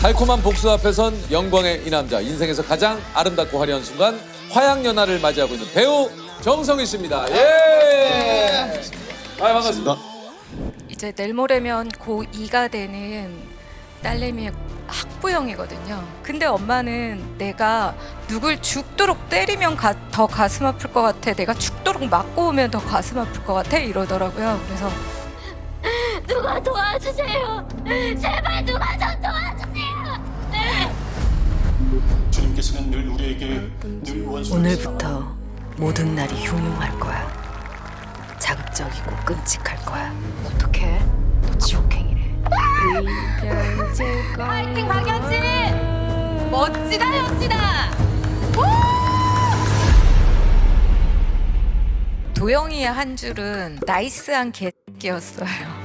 달콤한 복수 앞에선 영광의 이 남자. 인생에서 가장 아름답고 화려한 순간 화양연화를 맞이하고 있는 배우 정성희 씨입니다. 예. 아, 반갑습니다. 이제 내일 모레면 고2가 되는 딸내미의 학부형이거든요. 근데 엄마는 내가 누굴 죽도록 때리면 더 가슴 아플 것 같아. 내가 죽도록 맞고 오면 더 가슴 아플 것 같아. 이러더라고요. 그래서 누가 도와주세요. 제발 누가 좀 도와주세요. 주님께서는 늘 우리에게 늘 원수. 오늘부터 모든 날이 흉흉할 거야. 자극적이고 끔찍할 거야. 어떡해? 너 지옥행이래. 파이팅 박연진. 멋지다 연진아. 도영이의 한 줄은 나이스한 개새끼였어요.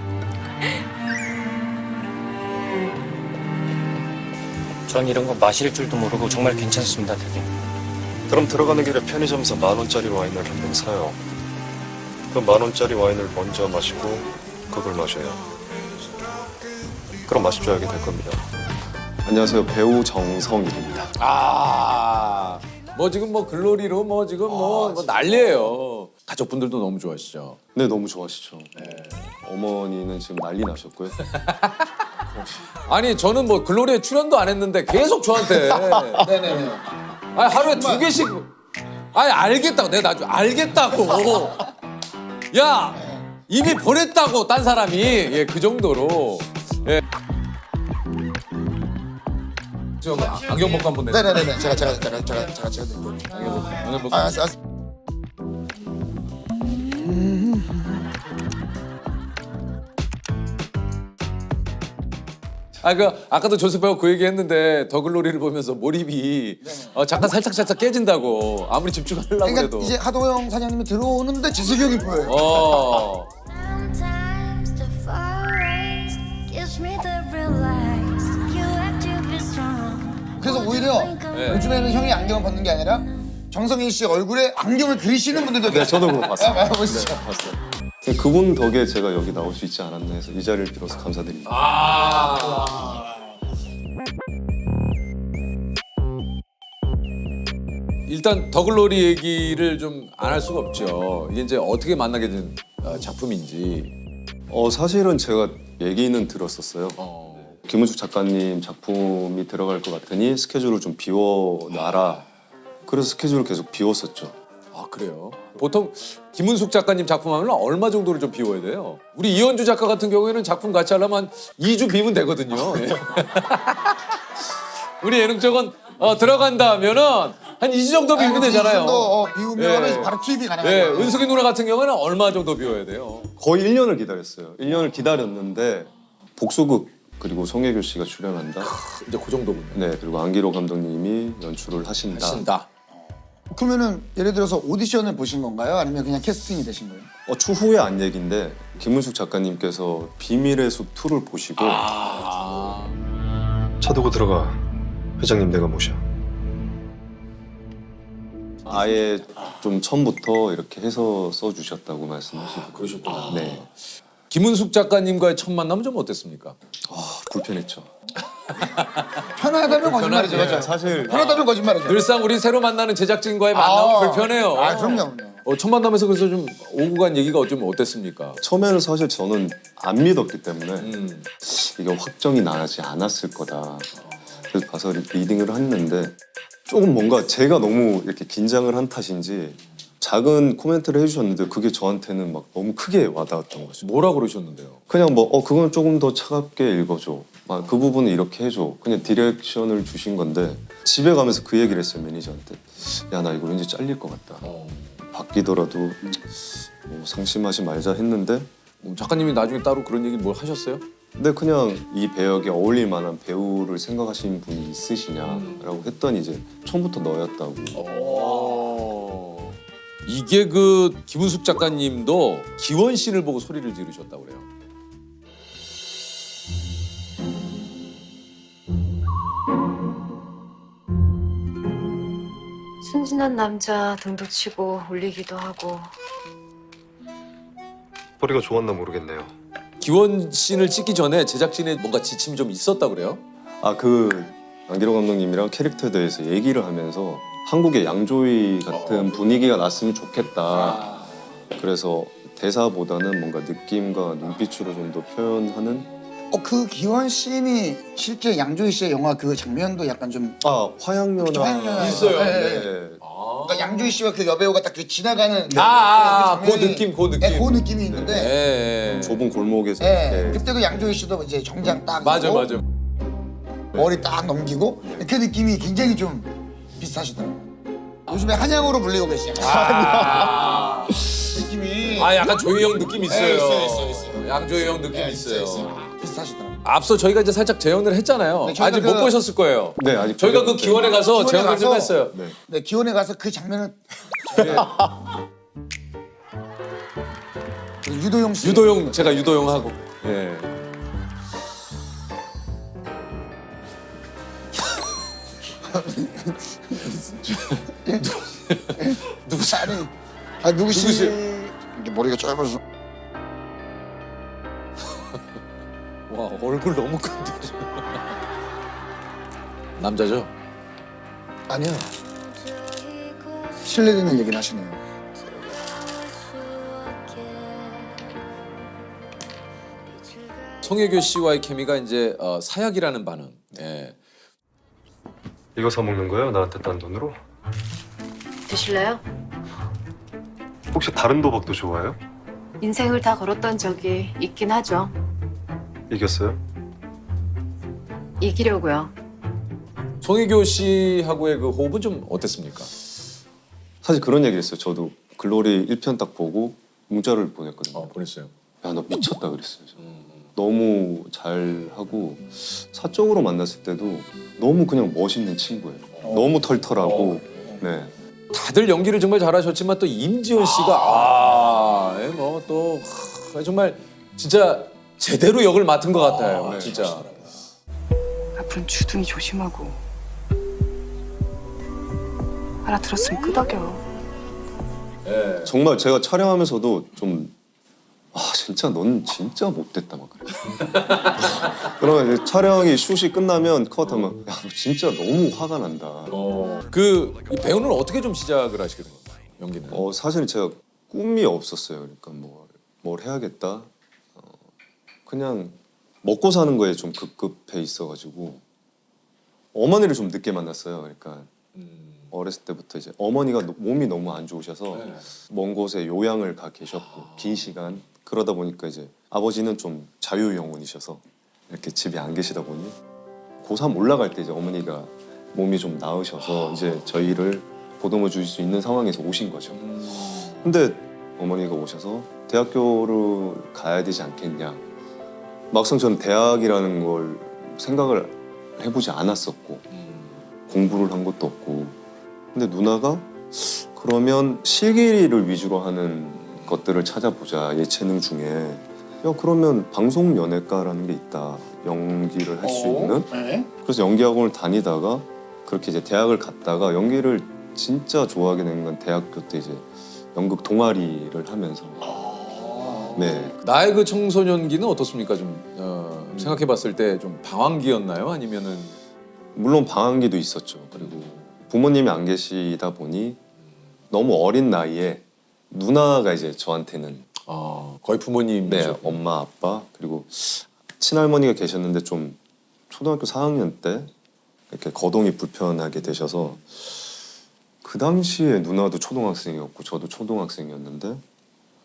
전 이런 거 마실 줄도 모르고 정말 괜찮습니다, 되게. 그럼 들어가는 길에 편의점에서 10,000원짜리 와인을 한 병 사요. 그 10,000원짜리 와인을 먼저 마시고 그걸 마셔요. 그럼 마실 줄 알게 될 겁니다. 안녕하세요. 배우 정성일입니다. 아, 뭐 지금 뭐 글로리로 뭐 지금 뭐 난리예요. 가족분들도 너무 좋아하시죠. 네, 너무 좋아하시죠. 어머니는 지금 난리 나셨고요. 아니 저는 뭐 글로리에 출연도 안 했는데 계속 저한테. 네네네. 아니 하루에 2개씩. 아니 알겠다고 내가 나중에 알겠다고. 야 이미 보냈다고 딴 사람이. 예, 그 정도로. 예. 저 안경 벗고 한번 내. 네네네. 제가 안경 벗고. 알았어. 아, 아까도 조셉 배우 그 얘기했는데 더글로리를 보면서 몰입이 잠깐 살짝 깨진다고 아무리 집중하려고 그러니까 해도. 이제 하도영 사장님이 들어오는데 재석이 형이 보여요. Sometimes the forest gives me the real lies. You have to be strong. 그래서 오히려 네. 요즘에는 형이 안경을 벗는 게 아니라 정성희 씨 얼굴에 안경을 그리시는 분들도 네, 저도 그거 봤어요. 보시죠. 봤어요. 그분 덕에 제가 여기 나올 수 있지 않았나 해서 이 자리를 빌어서 감사드립니다. 일단 더글로리 얘기를 좀 안 할 수가 없죠. 이게 이제 어떻게 만나게 된 작품인지. 사실은 제가 얘기는 들었었어요. 김은숙 작가님 작품이 들어갈 것 같으니 스케줄을 좀 비워놔라. 그래서 스케줄을 계속 비웠었죠. 아, 그래요? 보통 김은숙 작가님 작품 하면 얼마 정도를 좀 비워야 돼요? 우리 이현주 작가 같은 경우에는 작품 같이 하려면 한 2주 비면 되거든요. 예. 우리 예능 쪽은 들어간다 하면은 한 2주 정도 비우면 되잖아요. 비우면 예. 바로 투입이 예, 가능해요. 은숙이 누나 같은 경우에는 얼마 정도 비워야 돼요? 거의 1년을 기다렸어요. 1년을 기다렸는데 복수극 그리고 송혜교 씨가 출연한다. 이제 그 정도군요. 네, 그리고 안기로 감독님이 연출을 하신다. 하신다. 그러면은 예를 들어서 오디션을 보신 건가요? 아니면 그냥 캐스팅이 되신 거예요? 추후에 안 얘기인데 김은숙 작가님께서 비밀의 숲 2를 보시고 차 두고 들어가. 회장님 내가 모셔. 아예 좀 처음부터 이렇게 해서 써주셨다고 말씀하시고. 그러셨구나. 네. 김은숙 작가님과의 첫 만남은 좀 어땠습니까? 불편했죠. 편하다면 거짓말이죠. 편하죠. 그렇죠? 사실 편하다면 거짓말이죠. 늘상 우리 새로 만나는 제작진과의 만남은 불편해요. 그럼요. 첫 만남에서 그래서 좀 오고 간 얘기가 좀 어땠습니까? 처음에는 사실 저는 안 믿었기 때문에 이게 확정이 나지 않았을 거다. 그래서 가서 리딩을 했는데 조금 뭔가 제가 너무 이렇게 긴장을 한 탓인지 작은 코멘트를 해주셨는데 그게 저한테는 막 너무 크게 와닿았던 거죠. 뭐라 그러셨는데요? 그냥 뭐 그건 조금 더 차갑게 읽어줘. 그 부분은 이렇게 해줘. 그냥 디렉션을 주신 건데 집에 가면서 그 얘기를 했어요, 매니저한테. 야, 나 이거 왠지 잘릴 것 같다. 바뀌더라도 뭐 상심하지 말자 했는데 작가님이 나중에 따로 그런 얘기 뭘 하셨어요? 근데 그냥 이 배역에 어울릴 만한 배우를 생각하시는 분이 있으시냐라고 했더니 이제 처음부터 너였다고. 이게 그 김은숙 작가님도 기원 씨를 보고 소리를 지르셨다고 그래요. 순진한 남자 등도 치고 울리기도 하고. 허리가 좋았나 모르겠네요. 기원 씬을 찍기 전에 제작진에 뭔가 지침이 좀 있었다고 그래요? 그 안기로 감독님이랑 캐릭터에 대해서 얘기를 하면서 한국의 양조위 같은 분위기가 났으면 좋겠다. 그래서 대사보다는 뭔가 느낌과 눈빛으로 좀 더 표현하는. 그 기원 씬이 실제 양조위 씨의 영화 그 장면도 약간 좀 화양연화 화양연화 있어요. 네. 네. 그러니까 양조위 씨와 그 여배우가 딱 그 지나가는 그 장면이- 느낌, 그 느낌. 네, 그 느낌이 있는데 예. 좁은 골목에서 네, 이렇게 그때도 양조위 씨도 이제 정장 딱 맞아, 입고 맞아. 머리 딱 넘기고 그 느낌이 굉장히 좀 비슷하시더라고요. 요즘에 한양으로 불리고 계시죠. 느낌이 약간 조이 형 느낌 있어요. 있어요. 양조이 형 느낌 있어요. 비슷하시더라고요. 앞서 저희가 이제 살짝 재연을 했잖아요. 네, 저희가 아직 못 보셨을 거예요. 네, 아직 저희가 그 보셨는데. 기원에 가서 기원에 재연을 좀 가서- 했어요. 네. 네, 기원에 가서 그 장면을 유도용 씨 유도용, 제가 유도용 하고. 예. 누구시 아니 누구시 누구세요? 이게 머리가 짧아서 와, 얼굴 너무 큰데. 남자죠? 아니요 실례되는 얘기를 하시네요. 송혜교 씨와의 케미가 이제 사약이라는 반응. 예. 이거 사 먹는 거예요? 나한테 딴 돈으로? 드실래요? 혹시 다른 도박도 좋아해요? 인생을 다 걸었던 적이 있긴 하죠. 이겼어요? 이기려고요. 송혜교 씨하고의 그 호흡은 좀 어땠습니까? 사실 그런 얘기 했어요. 저도 글로리 1편 딱 보고 문자를 보냈거든요. 보냈어요. 야, 너 미쳤다 그랬어요. 저. 너무 잘하고 사적으로 만났을 때도 너무 그냥 멋있는 친구예요. 너무 털털하고 네. 다들 연기를 정말 잘하셨지만 또 임지연 씨가 뭐또 정말 진짜 제대로 역을 맡은 것 같아요. 진짜. 앞으로는 주둥이 조심하고 알아들었으면 끄덕여. 예. 정말 제가 촬영하면서도 좀 진짜 넌 진짜 못됐다 막 그래. 그러면 이제 촬영이 슛이 끝나면 컷하면 야, 너 진짜 너무 화가 난다. 이 배우는 어떻게 좀 시작을 하시게 된 건가요? 연기는? 사실 제가 꿈이 없었어요. 그러니까 뭘 해야겠다. 그냥 먹고 사는 거에 좀 급급해 있어가지고 어머니를 좀 늦게 만났어요. 그러니까 어렸을 때부터 이제 어머니가 몸이 너무 안 좋으셔서 먼 곳에 요양을 가 계셨고 긴 시간 그러다 보니까 이제 아버지는 좀 자유 영혼이셔서 이렇게 집에 안 계시다 보니 고3 올라갈 때 이제 어머니가 몸이 좀 나으셔서 이제 저희를 보듬어 주실 수 있는 상황에서 오신 거죠. 근데 어머니가 오셔서 대학교를 가야 되지 않겠냐. 막상 저는 대학이라는 걸 생각을 해보지 않았었고 공부를 한 것도 없고 근데 누나가 그러면 실기를 위주로 하는 것들을 찾아보자 예체능 중에 야 그러면 방송연예과라는 게 있다 연기를 할 수 있는 네. 그래서 연기학원을 다니다가 그렇게 이제 대학을 갔다가 연기를 진짜 좋아하게 된 건 대학교 때 이제 연극 동아리를 하면서 네 나의 그 청소년기는 어떻습니까? 좀 생각해봤을 때 좀 방황기였나요? 아니면은 물론 방황기도 있었죠. 그리고 부모님이 안 계시다 보니 너무 어린 나이에 누나가 이제 저한테는 거의 부모님 네 엄마 아빠 그리고 친할머니가 계셨는데 좀 초등학교 4학년 때 이렇게 거동이 불편하게 되셔서 그 당시에 누나도 초등학생이었고 저도 초등학생이었는데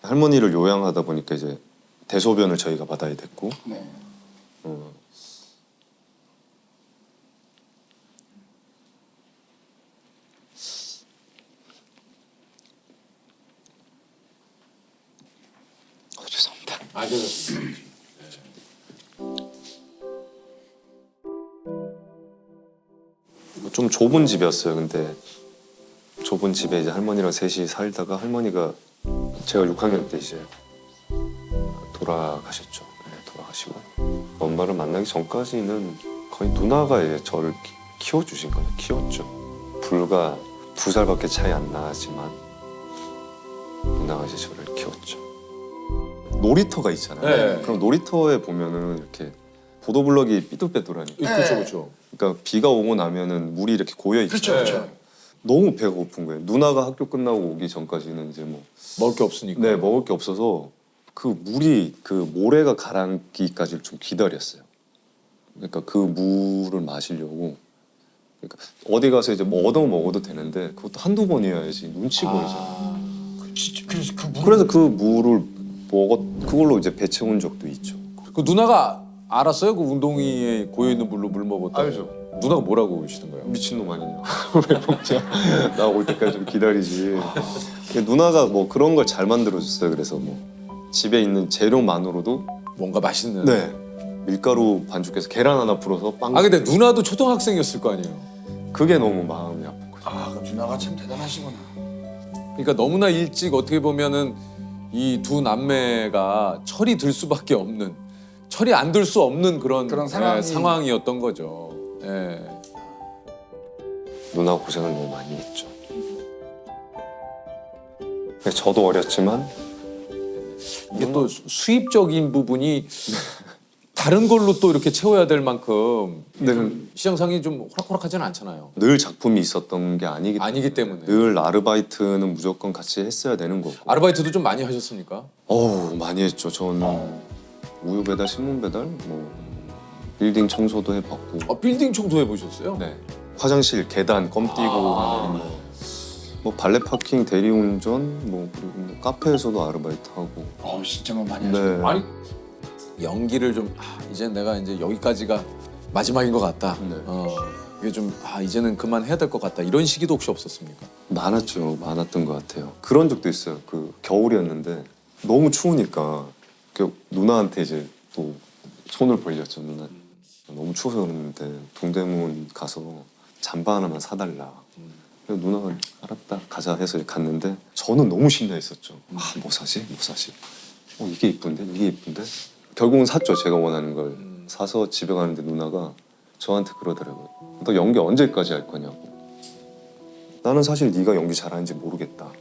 할머니를 요양하다 보니까 이제 대소변을 저희가 받아야 됐고 네. 죄송합니다. 좀 좁은 집이었어요. 근데 좁은 집에 이제 할머니랑 셋이 살다가 할머니가 제가 6학년 때 이제 돌아가셨죠. 네, 돌아가시고 엄마를 만나기 전까지는 거의 누나가 이제 저를 키워주신 거예요. 키웠죠. 불과 2살밖에 차이 안 나지만 누나가 이제 저를 키웠죠. 놀이터가 있잖아요. 네. 그럼 놀이터에 보면은 이렇게 보도블럭이 삐뚤빼뚤하니까. 그렇죠, 그렇죠. 그러니까 비가 오고 나면은 물이 이렇게 고여 있죠. 그렇죠, 그렇죠. 너무 배가 고픈 거예요. 누나가 학교 끝나고 오기 전까지는 이제 뭐 먹을 게 없으니까. 네, 먹을 게 없어서 그 물이 그 모래가 가라앉기까지 좀 기다렸어요. 그러니까 그 물을 마시려고. 그러니까 어디 가서 이제 뭐 얻어 먹어도 되는데 그것도 한두 번이어야지 눈치 보이잖아. 그래서 그 물. 그래서 그 물을 그걸로 이제 배 채운 적도 있죠. 그 누나가 알았어요? 그 운동이에 고여 있는 물로 물 먹었다. 알죠. 누나가 뭐라고 그러시던 거예요? 미친놈 아니냐. 왜 먹냐. 나 올 때까지 좀 기다리지. 누나가 뭐 그런 걸 잘 만들어줬어요. 그래서 뭐 집에 있는 재료만으로도 뭔가 맛있는. 네 밀가루 반죽해서 계란 하나 풀어서 빵. 아 근데 누나도 초등학생이었을 거 아니에요. 그게 너무 마음이 아픈 거죠. 아, 그 누나가 참 대단하시구나. 그러니까 너무나 일찍 어떻게 보면은 이 두 남매가 철이 들 수밖에 없는, 철이 안 들 수 없는 그런 상황이었던 거죠. 예. 누나 고생을 너무 많이 했죠. 저도 어렸지만 이게 또 수입적인 부분이 다른 걸로 또 이렇게 채워야 될 만큼 시장상이 좀 호락호락하지는 않잖아요. 늘 작품이 있었던 게 아니기 때문에. 늘 아르바이트는 무조건 같이 했어야 되는 거고. 아르바이트도 좀 많이 하셨습니까? 많이 했죠. 저는 우유 배달, 신문 배달, 뭐 빌딩 청소도 해봤고. 빌딩 청소 해보셨어요? 네. 화장실 계단 껌 띄고 하는 뭐 발레 파킹 대리운전 뭐 그리고 뭐 카페에서도 아르바이트 하고. 진짜 뭐 많이 네. 하셨네. 아니 연기를 좀 이제 내가 이제 여기까지가 마지막인 것 같다. 네. 이게 좀 이제는 그만해야 될 것 같다. 이런 시기도 혹시 없었습니까? 많았죠. 많았던 것 같아요. 그런 적도 있어요. 그 겨울이었는데 너무 추우니까 그 누나한테 이제 또 손을 벌렸죠. 누나 너무 추워서 그러는데 동대문 가서 잠바 하나만 사달라. 그래서 누나가 알았다 가자 해서 갔는데 저는 너무 신나 있었죠. 뭐 사지? 뭐 사지? 이게 이쁜데? 이게 이쁜데? 결국은 샀죠. 제가 원하는 걸 사서 집에 가는데 누나가 저한테 그러더라고요. 너 연기 언제까지 할 거냐고. 나는 사실 네가 연기 잘하는지 모르겠다.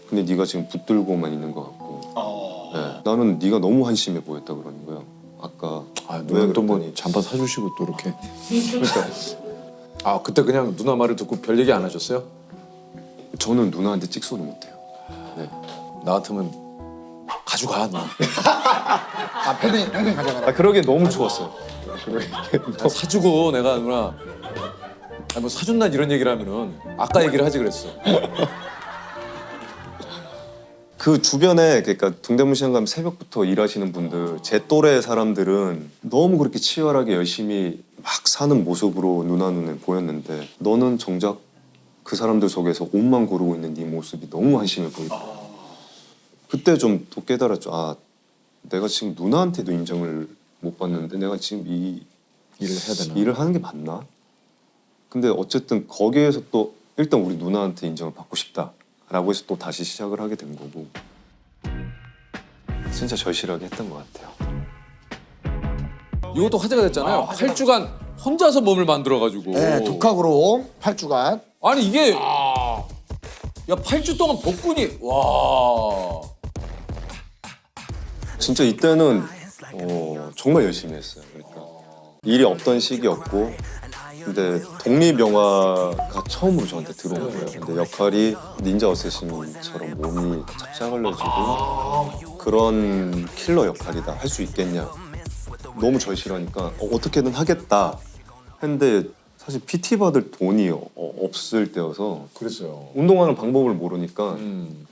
근데 네가 지금 붙들고만 있는 것 같고. 네, 나는 네가 너무 한심해 보였다 그러는 거예요. 아까 누나 또뭐 잠바 사주시고 또 이렇게. 그러니까 그때 그냥 누나 말을 듣고 별 얘기 안 하셨어요? 저는 누나한테 찍소리 못해요. 네. 나 같으면 가져가 누나. 평생 가져가라. 그러게 너무 좋았어요. 사주고 내가 누나 뭐 사준다 이런 얘기를 하면은 아까 얘기를 하지 그랬어. 그 주변에 그러니까 동대문 시장 가면 새벽부터 일하시는 분들 제 또래 사람들은 너무 그렇게 치열하게 열심히 막 사는 모습으로 누나 눈에 보였는데 너는 정작 그 사람들 속에서 옷만 고르고 있는 네 모습이 너무 한심해 보이다. 그때 좀 또 깨달았죠. 내가 지금 누나한테도 인정을 못 받는데 내가 지금 이 일을 해야 되나? 일을 하는 게 맞나? 근데 어쨌든 거기에서 또 일단 우리 누나한테 인정을 받고 싶다라고 해서 또 다시 시작을 하게 된 거고 진짜 절실하게 했던 것 같아요. 이것도 화제가 됐잖아요. 8주간 혼자서 몸을 만들어가지고. 네, 독학으로 8주간. 아니 이게 야 8주 동안 복근이 와. 진짜 이때는 정말 열심히 했어요. 그러니까 일이 없던 시기였고 근데 독립영화가 처음으로 저한테 들어온 거예요. 근데 역할이 닌자 어쌔신처럼 몸이 착착 걸려지고 그런 킬러 역할이다. 할 수 있겠냐. 너무 절실하니까 어떻게든 하겠다 했는데 사실 PT 받을 돈이 없을 때여서 그랬어요. 운동하는 방법을 모르니까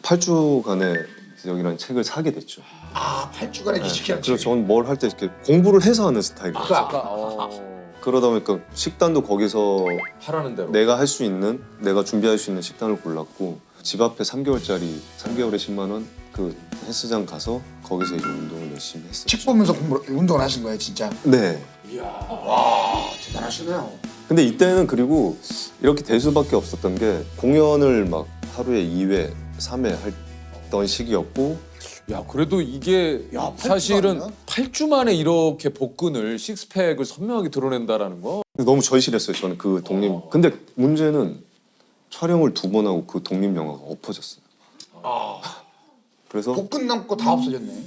8주간의 기적이라는 책을 사게 됐죠. 8주간의 기적이라는 그래서 저는 뭘 할 때 이렇게 공부를 해서 하는 스타일이에요. 아까 그러다 보니까 식단도 거기서 하라는 대로. 내가 할 수 있는, 내가 준비할 수 있는 식단을 골랐고 집 앞에 3개월짜리 3개월에 10만 원 그 헬스장 가서 거기서 이제 운동을 열심히 했어요. 책 보면서 운동을 하신 거예요, 진짜? 네. 대단하시네요. 근데 이때는 그리고 이렇게 될 수밖에 없었던 게 공연을 막 하루에 2회, 3회 했던 시기였고 야 그래도 이게 야, 사실은 8주 8주 만에 이렇게 복근을 식스팩을 선명하게 드러낸다라는 거. 너무 절실했어요. 저는 그 독립. 근데 문제는 촬영을 2번 하고 그 독립 영화가 엎어졌어요. 그래서 복근 남고 다 없어졌네.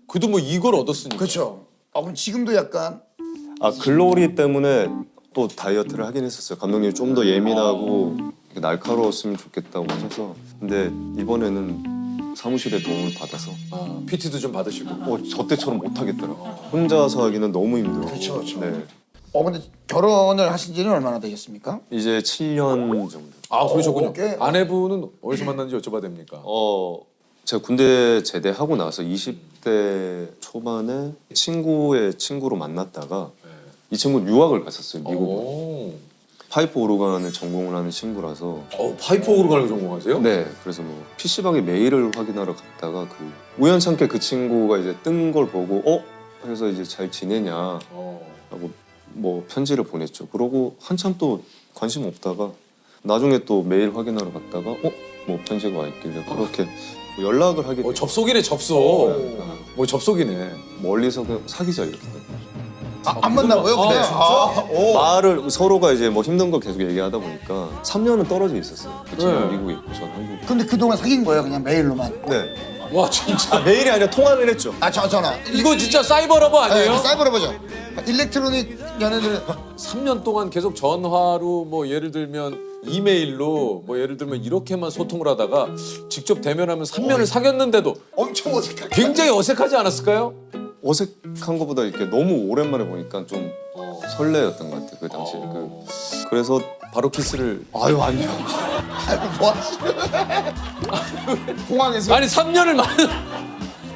그래도 뭐 이걸 얻었으니까. 그렇죠. 그럼 지금도 약간 아 글로리 때문에 또 다이어트를 하긴 했었어요. 감독님이 좀 더 예민하고 날카로웠으면 좋겠다고 하셔서. 근데 이번에는 사무실의 도움을 받아서 PT도 좀 받으시고. 저 때처럼 못 하겠더라고요. 혼자서 하기는 너무 힘들어. 그렇죠. 네. 근데 결혼을 하신 지는 얼마나 되셨습니까? 이제 7년 정도. 아 그러셨군요. 오케이. 아내분은 어디서 만났는지 여쭤봐도 됩니까? 제가 군대 제대하고 나서 20대 초반에 친구의 친구로 만났다가 이 친구는 유학을 갔었어요, 미국으로. 오. 파이프 오르간을 전공을 하는 친구라서. 파이프 오르간을 전공하세요? 네, 그래서 뭐 PC방에 메일을 확인하러 갔다가 우연찮게 그 친구가 이제 뜬 걸 보고 그래서 이제 잘 지내냐 하고 뭐 편지를 보냈죠. 그러고 한참 또 관심 없다가 나중에 또 메일 확인하러 갔다가 뭐 편지가 와 있길래 그렇게 연락을 하게 됐어요. 접속이네 접속. 뭐 접속이네. 멀리서 그냥 사귀자 이렇게 된 거죠. 안 만나고요? 그냥? 말을 서로가 이제 뭐 힘든 거 계속 얘기하다 보니까 3년은 떨어져 있었어요. 그 친구 네. 미국에 있고 전 한국에. 근데 그동안 사귄 거예요? 그냥 메일로만? 네. 와 진짜. 메일이 아니라 통화를 했죠. 전화. 이거 진짜 사이버러버 아니에요? 사이버러버죠. 일렉트로닉 연애들 3년 동안 계속 전화로 뭐 예를 들면 이메일로 뭐 예를 들면 이렇게만 소통을 하다가 직접 대면하면 3년을 사귀었는데도 엄청 어색하게. 굉장히 어색하지 않았을까요? 어색한 것보다 이렇게 너무 오랜만에 보니까 좀 설레였던 것 같아요. 그 당시에. 그래서 바로 키스를. 아유 아니요. 뭐 하시는 공항에서. 아니 3년을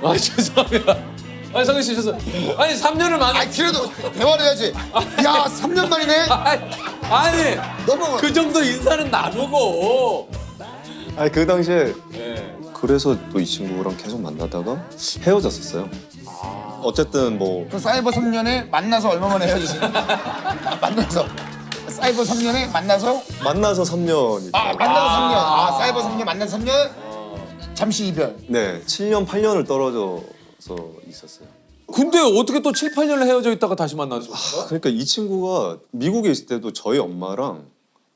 아 죄송합니다. 아니 성현 씨 죄송. 아니 3년을 그래도 대화를 해야지. 야 3년 만이네. 아니 너무 그 정도 인사는 나누고. 아니 그 당시에 네. 그래서 또 이 친구랑 계속 만나다가 헤어졌었어요. 어쨌든 뭐 그 사이버 3년에 만나서 얼마 만에 헤어지신 만나서 사이버 3년에 만나서 3년이. 만나서 3년. 사이버 3년 만나서 3년 잠시 이별. 네, 7년 8년을 떨어져서 있었어요. 근데 어떻게 또 7, 8년을 헤어져 있다가 다시 만났어요? 그러니까 이 친구가 미국에 있을 때도 저희 엄마랑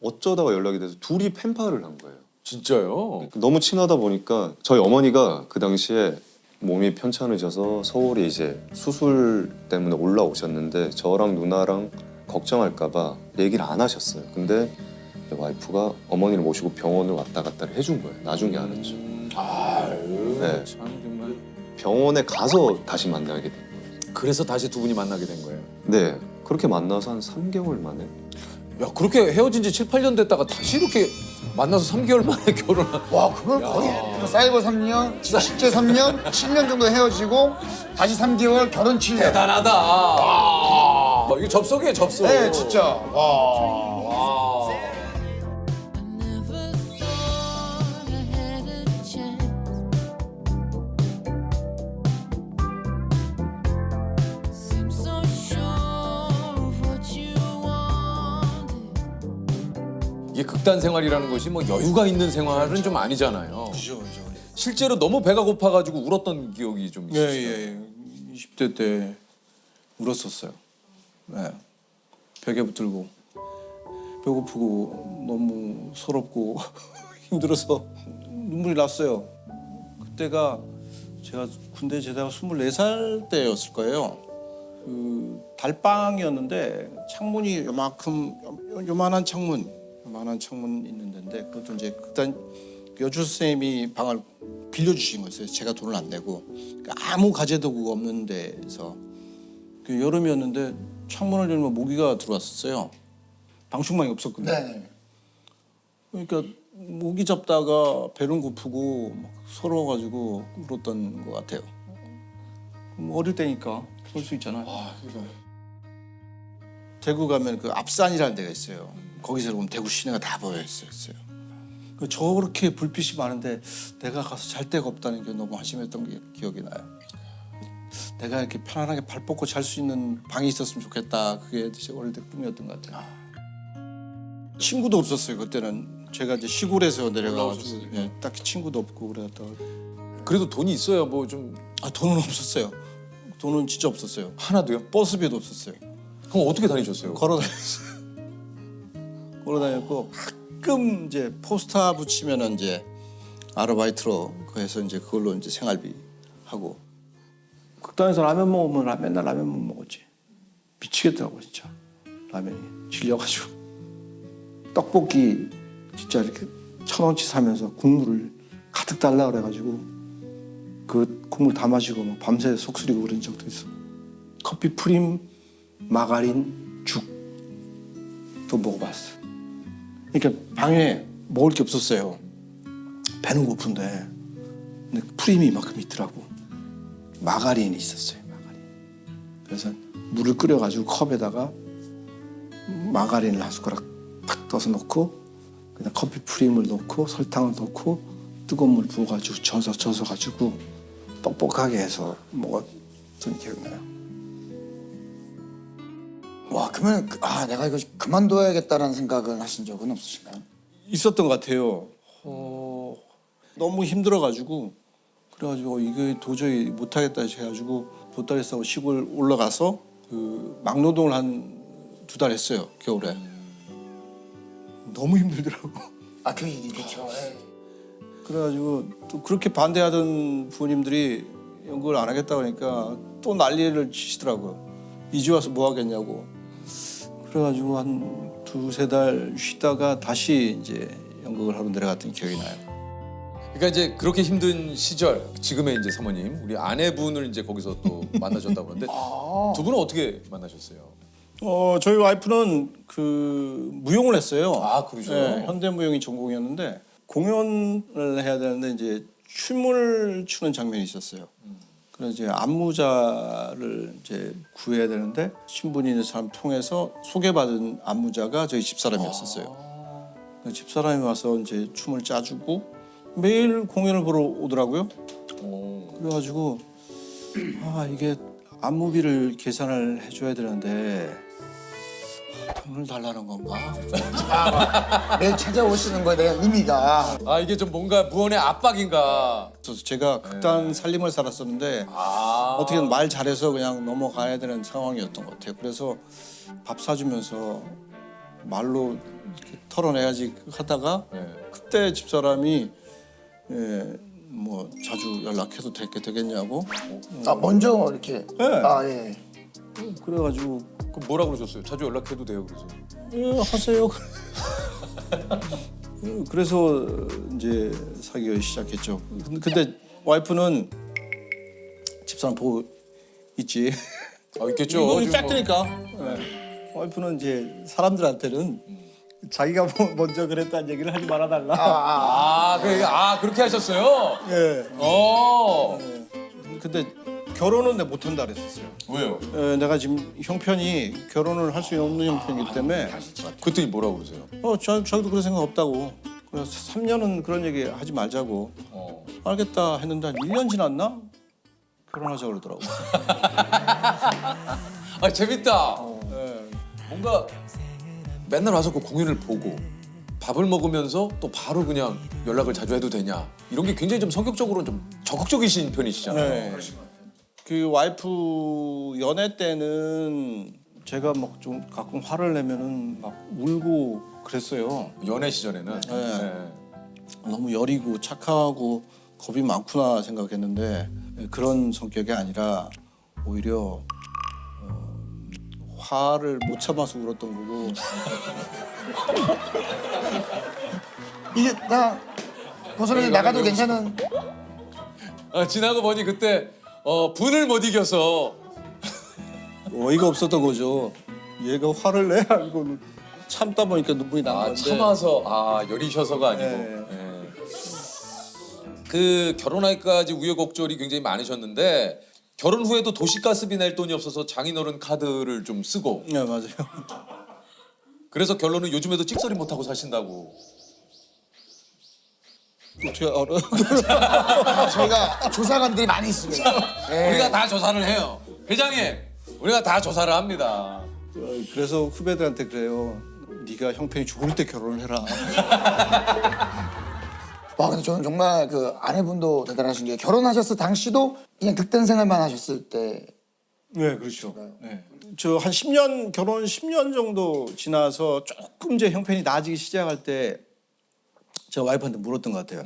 어쩌다가 연락이 돼서 둘이 펜팔을 한 거예요. 진짜요? 너무 친하다 보니까 저희 어머니가 그 당시에 몸이 편찮으셔서 서울에 이제 수술 때문에 올라오셨는데 저랑 누나랑 걱정할까 봐 얘기를 안 하셨어요. 근데 와이프가 어머니를 모시고 병원을 왔다 갔다 해준 거예요. 나중에 알았죠. 아유 네. 참 정말. 병원에 가서 다시 만나게 된 거예요. 그래서 다시 두 분이 만나게 된 거예요. 네, 그렇게 만나서 한 3개월 만에. 야 그렇게 헤어진 지 7, 8년 됐다가 다시 이렇게 만나서 3개월 만에 결혼한. 와 그걸 거의 사이버 3년, 실제 3년, 7년 정도 헤어지고 다시 3개월 결혼 7년. 대단하다. 와. 이게 접속이에요 접속. 네 진짜. 와. 와. Never thought I had a chance. Seems so sure of what you wanted. 이게 극단 생활이라는 것이 뭐 여유가 있는 생활은 좀 아니잖아요. 그죠. 실제로 너무 배가 고파가지고 울었던 기억이 좀 있으시죠? 예. 20대 때 울었었어요. 네. 벽에 붙들고 배고프고 너무 서럽고 힘들어서 눈물이 났어요. 그때가 제가 군대 제대하고 24살 때였을 거예요. 그 달방이었는데 창문이 요만한 창문 있는 데인데 그것도 이제 극단 여주 선생님이 방을 빌려주신 거였어요. 제가 돈을 안 내고 그러니까 아무 가재도구가 없는 데서 그 여름이었는데 창문을 열면 모기가 들어왔었어요. 방충망이 없었거든요. 네. 그러니까 모기 잡다가 배는 고프고 막 서러워가지고 울었던 것 같아요. 어릴 때니까 그럴 수 있잖아요. 대구 가면 그 앞산이라는 데가 있어요. 거기서 보면 대구 시내가 다 보여 있었어요. 저렇게 불빛이 많은데 내가 가서 잘 데가 없다는 게 너무 한심했던 게 기억이 나요. 내가 이렇게 편안하게 발 뻗고 잘 수 있는 방이 있었으면 좋겠다. 그게 제 어릴 때 꿈이었던 것 같아요. 친구도 없었어요. 그때는 제가 이제 시골에서 내려가가지고 예, 딱히 친구도 없고 그랬다가 그래도 돈이 있어야 뭐 좀. 돈은 없었어요. 돈은 진짜 없었어요. 하나도요? 버스비도 없었어요. 그럼 어떻게 다니셨어요? 걸어 다녔고 가끔 이제 포스터 붙이면은 이제 아르바이트로 해서 이제 그걸로 이제 생활비 하고. 극단에서 라면 먹으면 맨날 라면만 먹었지. 미치겠더라고 진짜. 라면이 질려가지고 떡볶이 진짜 이렇게 1,000원치 사면서 국물을 가득 달라 그래가지고 그 국물 다 마시고 막 밤새 속쓰리고 그런 적도 있어. 커피 프림, 마가린, 죽도 먹어봤어. 그러니까 방에 먹을 게 없었어요. 배는 고픈데 근데 프림이 이만큼 있더라고. 마가린이 있었어요. 마가린. 그래서 물을 끓여가지고 컵에다가 마가린을 한 숟가락 탁 떠서 넣고 그냥 커피 프림을 넣고 설탕을 넣고 뜨거운 물 부어가지고 져서 뻑뻑하게 해서 먹었던 기억이 나요. 와, 그러면 내가 이거 그만둬야겠다라는 생각을 하신 적은 없으신가요? 있었던 것 같아요. 너무 힘들어가지고 그래가지고 이거 도저히 못하겠다 해가지고 보따리 싸고 시골 올라가서 그 막노동을 한 2달 했어요. 겨울에. 너무 힘들더라고. 그 일이 그렇죠. 그래가지고 또 그렇게 반대하던 부모님들이 연극을 안 하겠다고 하니까 또 난리를 치시더라고요. 이제 와서 뭐 하겠냐고. 그래가지고 한 2-3달 쉬다가 다시 이제 연극을 하러 내려갔던 기억이 나요. 그러니까 이제 그렇게 힘든 시절 지금의 이제 사모님 우리 아내분을 이제 거기서 또 만나셨다고 하는데 두 분은 어떻게 만나셨어요? 저희 와이프는 그 무용을 했어요. 그러죠. 네, 현대무용이 전공이었는데 공연을 해야 되는데 이제 춤을 추는 장면이 있었어요. 그래서 이제 안무자를 이제 구해야 되는데 신분이 있는 사람 통해서 소개받은 안무자가 저희 집사람이었었어요. 집사람이 와서 이제 춤을 짜주고 매일 공연을 보러 오더라고요. 그래가지고 이게 안무비를 계산을 해줘야 되는데 돈을 달라는 건가? 매일 찾아오시는 거에 대한 의미가. 이게 좀 뭔가 무언의 압박인가? 그래서 제가 극단 살림을 살았었는데 어떻게든 말 잘해서 그냥 넘어가야 되는 상황이었던 것 같아요. 그래서 밥 사주면서 말로 이렇게 털어내야지 하다가 그때 집사람이 뭐 자주 연락해도 되겠냐고. 먼저 이렇게. 네. 예. 그래가지고 그럼 뭐라 그러셨어요? 자주 연락해도 돼요, 그래서. 하세요. 그래서 이제 사귀기 시작했죠. 근데 와이프는 집사람 보고 있지. 있겠죠. 이거 지금 팩트니까. 네. 와이프는 이제 사람들한테는 자기가 먼저 그랬다는 얘기를 하지 말아달라. 그렇게 하셨어요? 예. 네. 근데 결혼은 내가 못한다 그랬었어요. 왜요? 내가 지금 형편이 결혼을 할 수 없는 형편이기 때문에. 그랬더니 뭐라고 그러세요? 자기도 그런 생각 없다고. 그래서 3년은 그런 얘기 하지 말자고. 알겠다 했는데 한 1년 지났나? 결혼하자고 그러더라고. 재밌다. 뭔가 맨날 와서 그 공연을 보고 밥을 먹으면서 또 바로 그냥 연락을 자주 해도 되냐 이런 게 굉장히 좀 성격적으로 좀 적극적이신 편이시잖아요. 네. 그 와이프 연애 때는 제가 막 좀 가끔 화를 내면은 막 울고 그랬어요. 연애 시절에는. 네. 너무 여리고 착하고 겁이 많구나 생각했는데 그런 성격이 아니라 오히려 화를 못 참아서 울었던 거고. 이게 나 고소리 나가도 괜찮은. 지나고 보니 그때 분을 못 이겨서 어이가 없었던 거죠. 얘가 화를 내 알고는 참다 보니까 눈물이 나는 건데. 참아서 여리셔서가 아니고. 네. 그 결혼하기까지 우여곡절이 굉장히 많으셨는데 결혼 후에도 도시가스비 낼 돈이 없어서 장인어른 카드를 좀 쓰고. 네, 맞아요. 그래서 결론은 요즘에도 찍소리 못하고 사신다고. 어떻게 알아? 저희가 조사관들이 많이 있습니다. 우리가 다 조사를 해요. 회장님, 우리가 다 조사를 합니다. 그래서 후배들한테 그래요. 네가 형편이 좋을 때 결혼을 해라. 와, 근데 저는 정말 그 아내분도 대단하신 게 결혼하셨을 당시도 그냥 극단 생활만 하셨을 때. 네, 그렇죠. 네. 저 한 10년 결혼 10년 정도 지나서 조금 이제 형편이 나아지기 시작할 때 제가 와이프한테 물었던 것 같아요.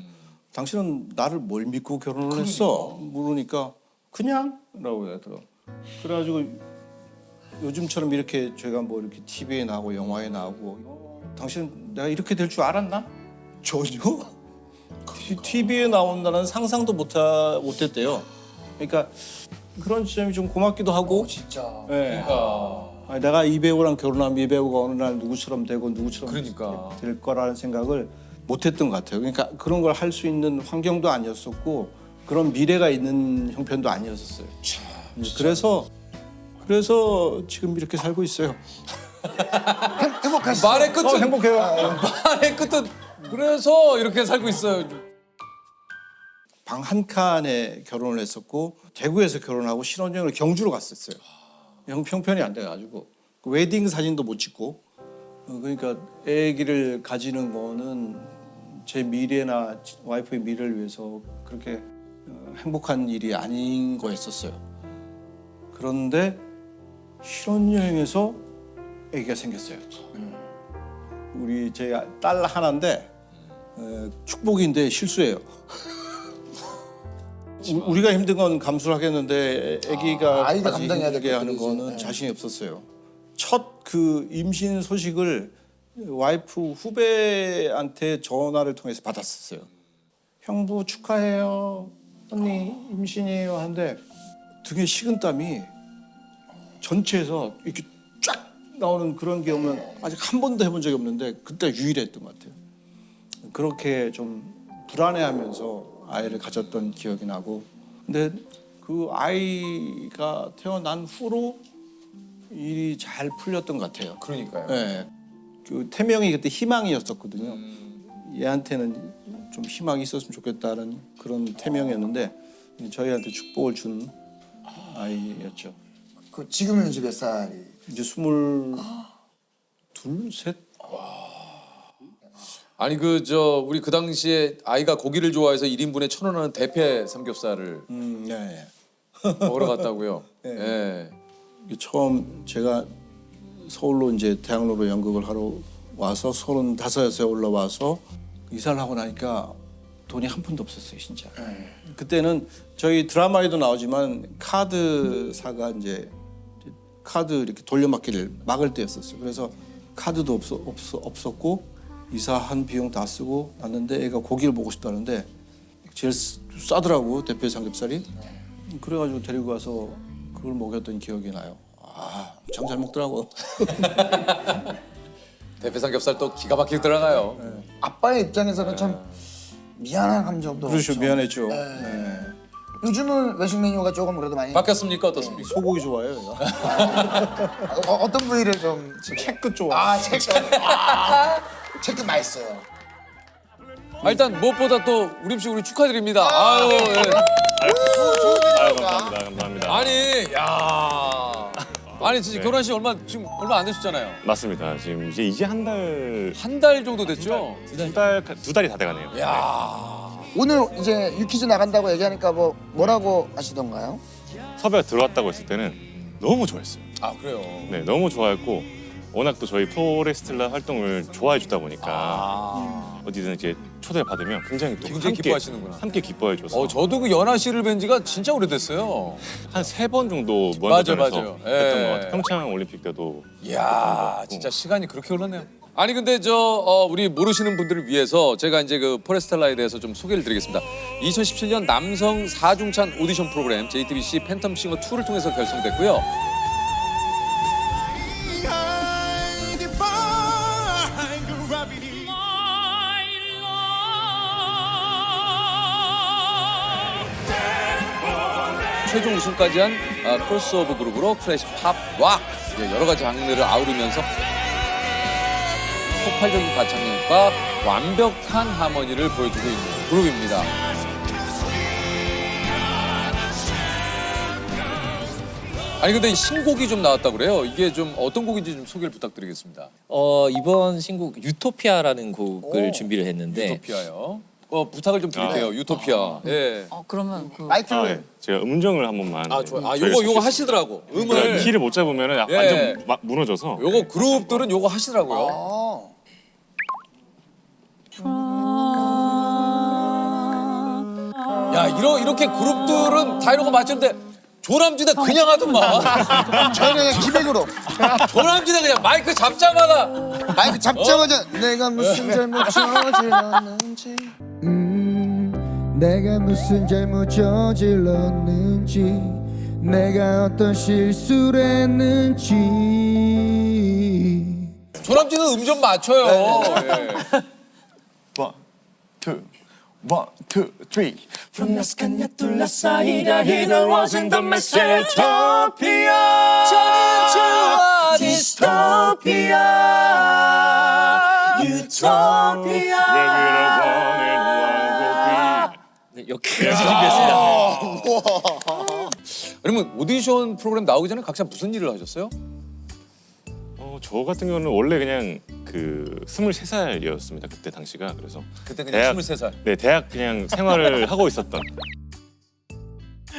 당신은 나를 뭘 믿고 결혼을 했어? 물으니까 그냥라고 하더라고. 그래가지고 요즘처럼 이렇게 제가 뭐 이렇게 TV에 나오고 영화에 나오고 당신 내가 이렇게 될 줄 알았나? 전혀. TV에 나온다는 상상도 못했대요. 그러니까 그런 점이 좀 고맙기도 하고. 진짜. 네. 아니, 내가 이 배우랑 결혼하면 이 배우가 어느 날 누구처럼 되고 누구처럼 그러니까. 될 거라는 생각을 못했던 것 같아요. 그러니까 그런 걸 할 수 있는 환경도 아니었었고 그런 미래가 있는 형편도 아니었었어요. 그래서 지금 이렇게 살고 있어요. 행복하시죠? 말의 끝은 행복해요. 말의 끝은 그래서 이렇게 살고 있어요. 방 한 칸에 결혼을 했었고 대구에서 결혼하고 신혼여행을 경주로 갔었어요. 형편이 안 돼가지고 그 웨딩 사진도 못 찍고 그러니까 아기를 가지는 거는 제 미래나 와이프의 미래를 위해서 그렇게 행복한 일이 아닌 거였었어요. 그런데 신혼여행에서 아기가 생겼어요. 우리 제 딸 하나인데 축복인데 실수예요. 우리가 힘든 건 감수를 하겠는데 아기가 아이가 감당해야 될 힘들게 하는 것들이지. 거는 네. 자신이 없었어요. 첫 그 임신 소식을 와이프 후배한테 전화를 통해서 받았었어요. 형부 축하해요. 언니 임신이에요 하는데 등에 식은땀이 전체에서 이렇게 쫙 나오는 그런 게 오면 아직 한 번도 해본 적이 없는데 그때 유일했던 것 같아요. 그렇게 좀 불안해하면서 아이를 가졌던 기억이 나고 근데 그 아이가 태어난 후로 일이 잘 풀렸던 것 같아요. 그러니까요. 네. 그 태명이 그때 희망이었었거든요. 얘한테는 좀 희망이 있었으면 좋겠다는 그런 태명이었는데 저희한테 축복을 준 아이였죠. 그 지금은 이제 몇 살이? 이제 22, 셋? 아니 우리 그 당시에 아이가 고기를 좋아해서 1인분에 1,000원 하는 대패 삼겹살을 네. 먹으러 갔다고요. 네. 예. 이게 처음 제가 서울로 이제 대학로로 연극을 하러 와서 35에 올라와서 이사를 하고 나니까 돈이 한 푼도 없었어요, 진짜. 그때는 저희 드라마에도 나오지만 카드사가 이제 카드 이렇게 돌려막기를 막을 때였었어요. 그래서 카드도 없었고 이사한 비용 다 쓰고 났는데 애가 고기를 먹고 싶다는데 제일 싸더라고 대패 삼겹살이. 그래가지고 데리고 가서 그걸 먹였던 기억이 나요. 아, 참 잘 먹더라고. 대패 삼겹살 또 기가 막히게 들어가요. 아빠의 입장에서는 참 미안한 감정도 그렇죠, 엄청. 미안했죠. 네. 네. 요즘은 외식 메뉴가 조금 그래도 많이 바뀌었습니까? 어떻습니까? 소고기 좋아해요. 얘가. 어떤 부위를 좀 채끝 좋아. 체크 체크 맛있어요. 일단 무엇보다 또 우림 씨 우리 축하드립니다. 아유, 예. 감사합니다. 아니, 야. 아니 진짜 결혼한 지 지금 얼마 안 되셨잖아요. 맞습니다. 지금 이제 한 달, 한 달 정도 됐죠? 두 달이 다 돼가네요. 야. 오늘 이제 유퀴즈 나간다고 얘기하니까 뭐라고 하시던가요? 섭외가 들어왔다고 했을 때는 너무 좋아했어요. 아 그래요. 네, 너무 좋아했고 워낙 또 저희 포레스텔라 활동을 좋아해 주다 보니까 어디든 이제 초대 받으면 굉장히 또 굉장히 기뻐하시는구나. 함께 기뻐해 줘서 저도 그 연하 씨를 뵌 지가 진짜 오래됐어요. 한 3번 정도 맞아요. 무한도전에서 예. 했던 것 같아요. 평창 올림픽 때도 이야, 진짜 시간이 그렇게 흘렀네요. 아니 근데 우리 모르시는 분들을 위해서 제가 이제 그 포레스텔라에 대해서 좀 소개를 드리겠습니다. 2017년 남성 4중찬 오디션 프로그램 JTBC 팬텀 싱어 2를 통해서 결성됐고요. 최종 우승까지 한 크로스오버 그룹으로 클래식, 팝, 락 여러 가지 장르를 아우르면서 폭발적인 가창력과 완벽한 하모니를 보여주고 있는 그룹입니다. 아니 근데 신곡이 좀 나왔다고 그래요. 이게 좀 어떤 곡인지 좀 소개를 부탁드리겠습니다. 이번 신곡 유토피아라는 곡을 준비를 했는데 유토피아요. 부탁을 좀 드릴게요. 유토피아. 예. 그러면 마이크를 네. 제가 음정을 한 번만 좋아요. 저희가 요거 하시더라고. 음을. 키를 못 잡으면 예. 완전 무너져서 요거 그룹들은 요거 하시더라고요. 야, 이렇게 그룹들은 다 이런 거 맞추는데 조남지대 그냥 하더만. 저희는 그냥 기백으로 조남지대 그냥 마이크 잡자마자. 마이크 잡자마자 내가 무슨 잘못 저질렀는지 내가 무슨 잘못 저질렀는지 내가 어떤 실수를 했는지. 조남지는 음 좀 맞춰요. 예. One, two, three. From the sky 둘러싸이다 Hidden was in the message Utopia Dystopia Utopia 네, 여기까지 준비했습니다. 그러면 오디션 프로그램 나오기 전에 각자 무슨 일을 하셨어요? 저 같은 경우는 원래 그냥 그 23살이었습니다. 그때 당시가. 그래서 그때 그냥 23살. 네, 대학 그냥 생활을 하고 있었던.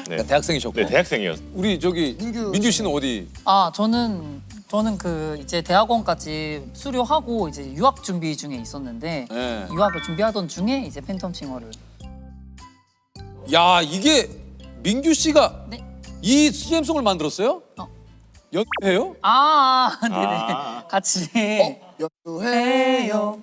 네, 대학생이셨고. 네, 대학생이었어요. 우리 저기 민규 씨는 어디? 저는 그 이제 대학원까지 수료하고 이제 유학 준비 중에 있었는데 네. 유학을 준비하던 중에 이제 팬텀 싱어를. 야, 이게 민규 씨가 네. 이 CM송을 만들었어요? 연주해요? 네네. 같이. 연주해요.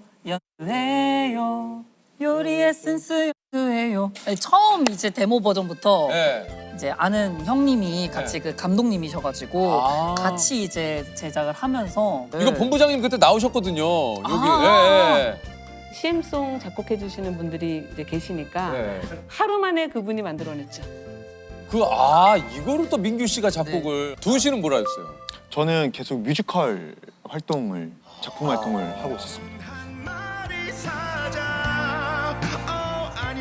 연주해요. 요리 에센스 연주해요. 처음 이제 데모 버전부터 네. 이제 아는 형님이 같이 네. 그 감독님이셔가지고 아. 같이 이제 제작을 하면서. 이거 본부장님 그때 나오셨거든요. 여기. 예. CM송 작곡해 주시는 분들이 이제 계시니까 네. 하루 만에 그분이 만들어냈죠. 이거를 또 민규 씨가 작곡을. 두은 씨는 뭐라 했어요? 저는 계속 뮤지컬 활동을 작품 활동을 하고 있었습니다.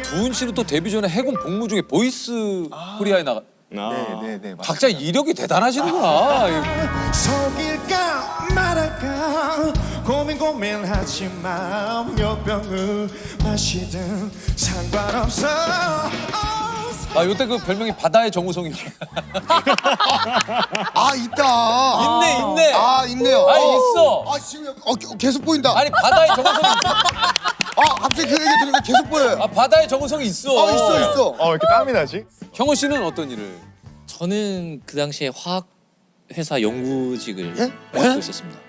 두은 씨는 또 데뷔 전에 해군 복무 중에 보이스 코리아에 나가. 네. 각자 이력이 대단하시는구나. 속일까 말할까 고민하지만 몇 병을 마시든 상관없어. 요때 그 별명이 바다의 정우성이. 있다. 있네. 있네요. 아니, 있어. 지금 계속 보인다. 아니, 바다의 정우성이 있어. 갑자기 그 얘기 들으니까 계속 보여요. 바다의 정우성이 있어. 있어. 왜 이렇게 땀이 나지? 형호 씨는 어떤 일을? 저는 그 당시에 화학 회사 연구직을 맡고 있었습니다.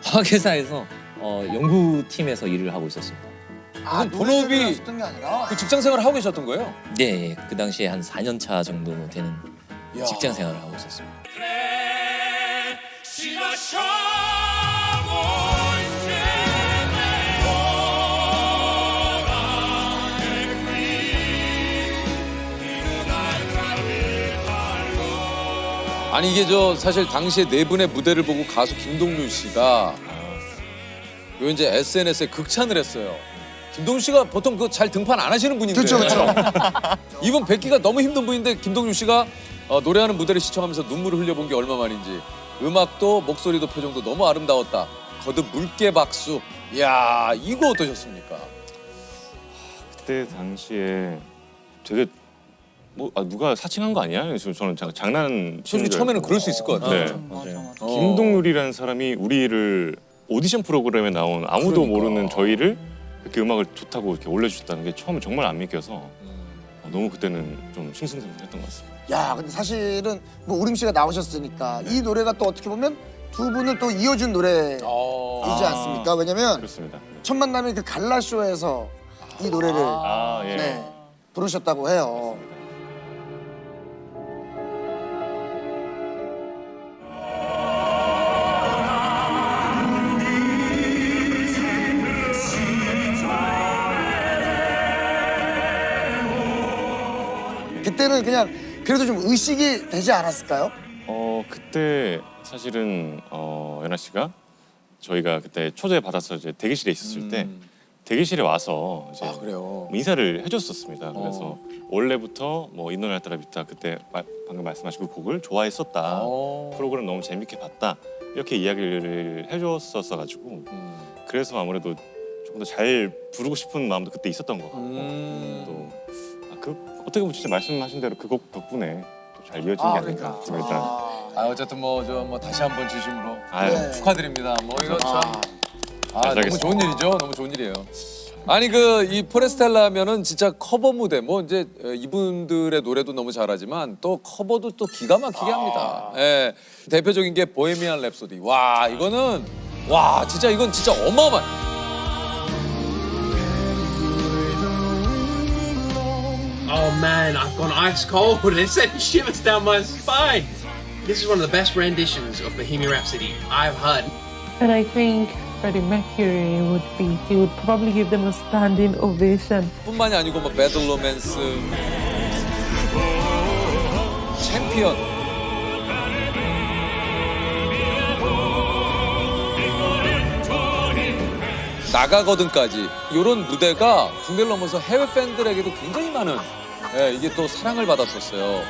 화학 회사에서 연구팀에서 일을 하고 있었습니다. 그럼 본업이 했던 게 아니라. 그 직장 생활을 하고 계셨던 거예요? 네, 그 당시에 한 4년 차 정도 되는 야. 직장 생활을 하고 있었습니다. 아니 이게 사실 당시에 네 분의 무대를 보고 가수 김동률 씨가 요 이제 SNS에 극찬을 했어요. 김동률 씨가 보통 그 잘 등판 안 하시는 분인데. 그렇죠. 이분 뵙기가 너무 힘든 분인데 김동률 씨가 노래하는 무대를 시청하면서 눈물을 흘려본 게 얼마만인지. 음악도 목소리도 표정도 너무 아름다웠다. 거듭 물개 박수. 이야, 이거 어떠셨습니까? 그때 당시에 되게 누가 사칭한 거 아니야? 그래서 저는 장난. 솔직히 처음에는 그럴 수 있을 것 같아요. 네. 맞아. 김동률이라는 사람이 우리를 오디션 프로그램에 나온 아무도 모르는 저희를 이렇게 음악을 좋다고 이렇게 올려주셨다는 게 처음에 정말 안 믿겨서 너무 그때는 좀 싱숭생숭했던 것 같습니다. 야, 근데 사실은 뭐 우림 씨가 나오셨으니까 이 노래가 또 어떻게 보면 두 분을 또 이어준 노래이지 않습니까? 왜냐면 그렇습니다. 첫 만남이 그 갈라쇼에서 이 노래를 예. 부르셨다고 해요. 그때는 그냥 그래도 좀 의식이 되지 않았을까요? 그때 사실은 연아 씨가 저희가 그때 초대 받아서 이제 대기실에 있었을 때 대기실에 와서 이제 그래요? 인사를 해줬었습니다. 그래서 원래부터 이 노래 따라 비타 그때 방금 말씀하신 그 곡을 좋아했었다. 프로그램 너무 재밌게 봤다. 이렇게 이야기를 해줬었어가지고 그래서 아무래도 조금 더 잘 부르고 싶은 마음도 그때 있었던 것 같고 또 어떻게 보면 진짜 말씀하신 대로 그 곡 덕분에 잘 이어진 게 아닌가 생각합니다. 어쨌든 다시 한번 진심으로 네. 축하드립니다. 이거 참 너무 좋은 일이죠. 너무 좋은 일이에요. 아니 그 이 포레스텔라면은 진짜 커버 무대 뭐 이제 이분들의 노래도 너무 잘하지만 또 커버도 또 기가 막히게 합니다. 예. 대표적인 게 보헤미안 랩소디. 와 이거는 와 진짜 이건 진짜 어마어마. Oh man, I've gone ice cold and it sent shivers down my spine. This is one of the best renditions of Bohemian Rhapsody I've heard. But I think Freddie Mercury would be, he would probably give them a standing ovation. 뿐만이 아니고 뭐 배드 로맨스, 챔피언. 나가거든까지 이런 무대가 국내를 넘어서 해외 팬들에게도 굉장히 많은 이게 또 사랑을 받았었어요.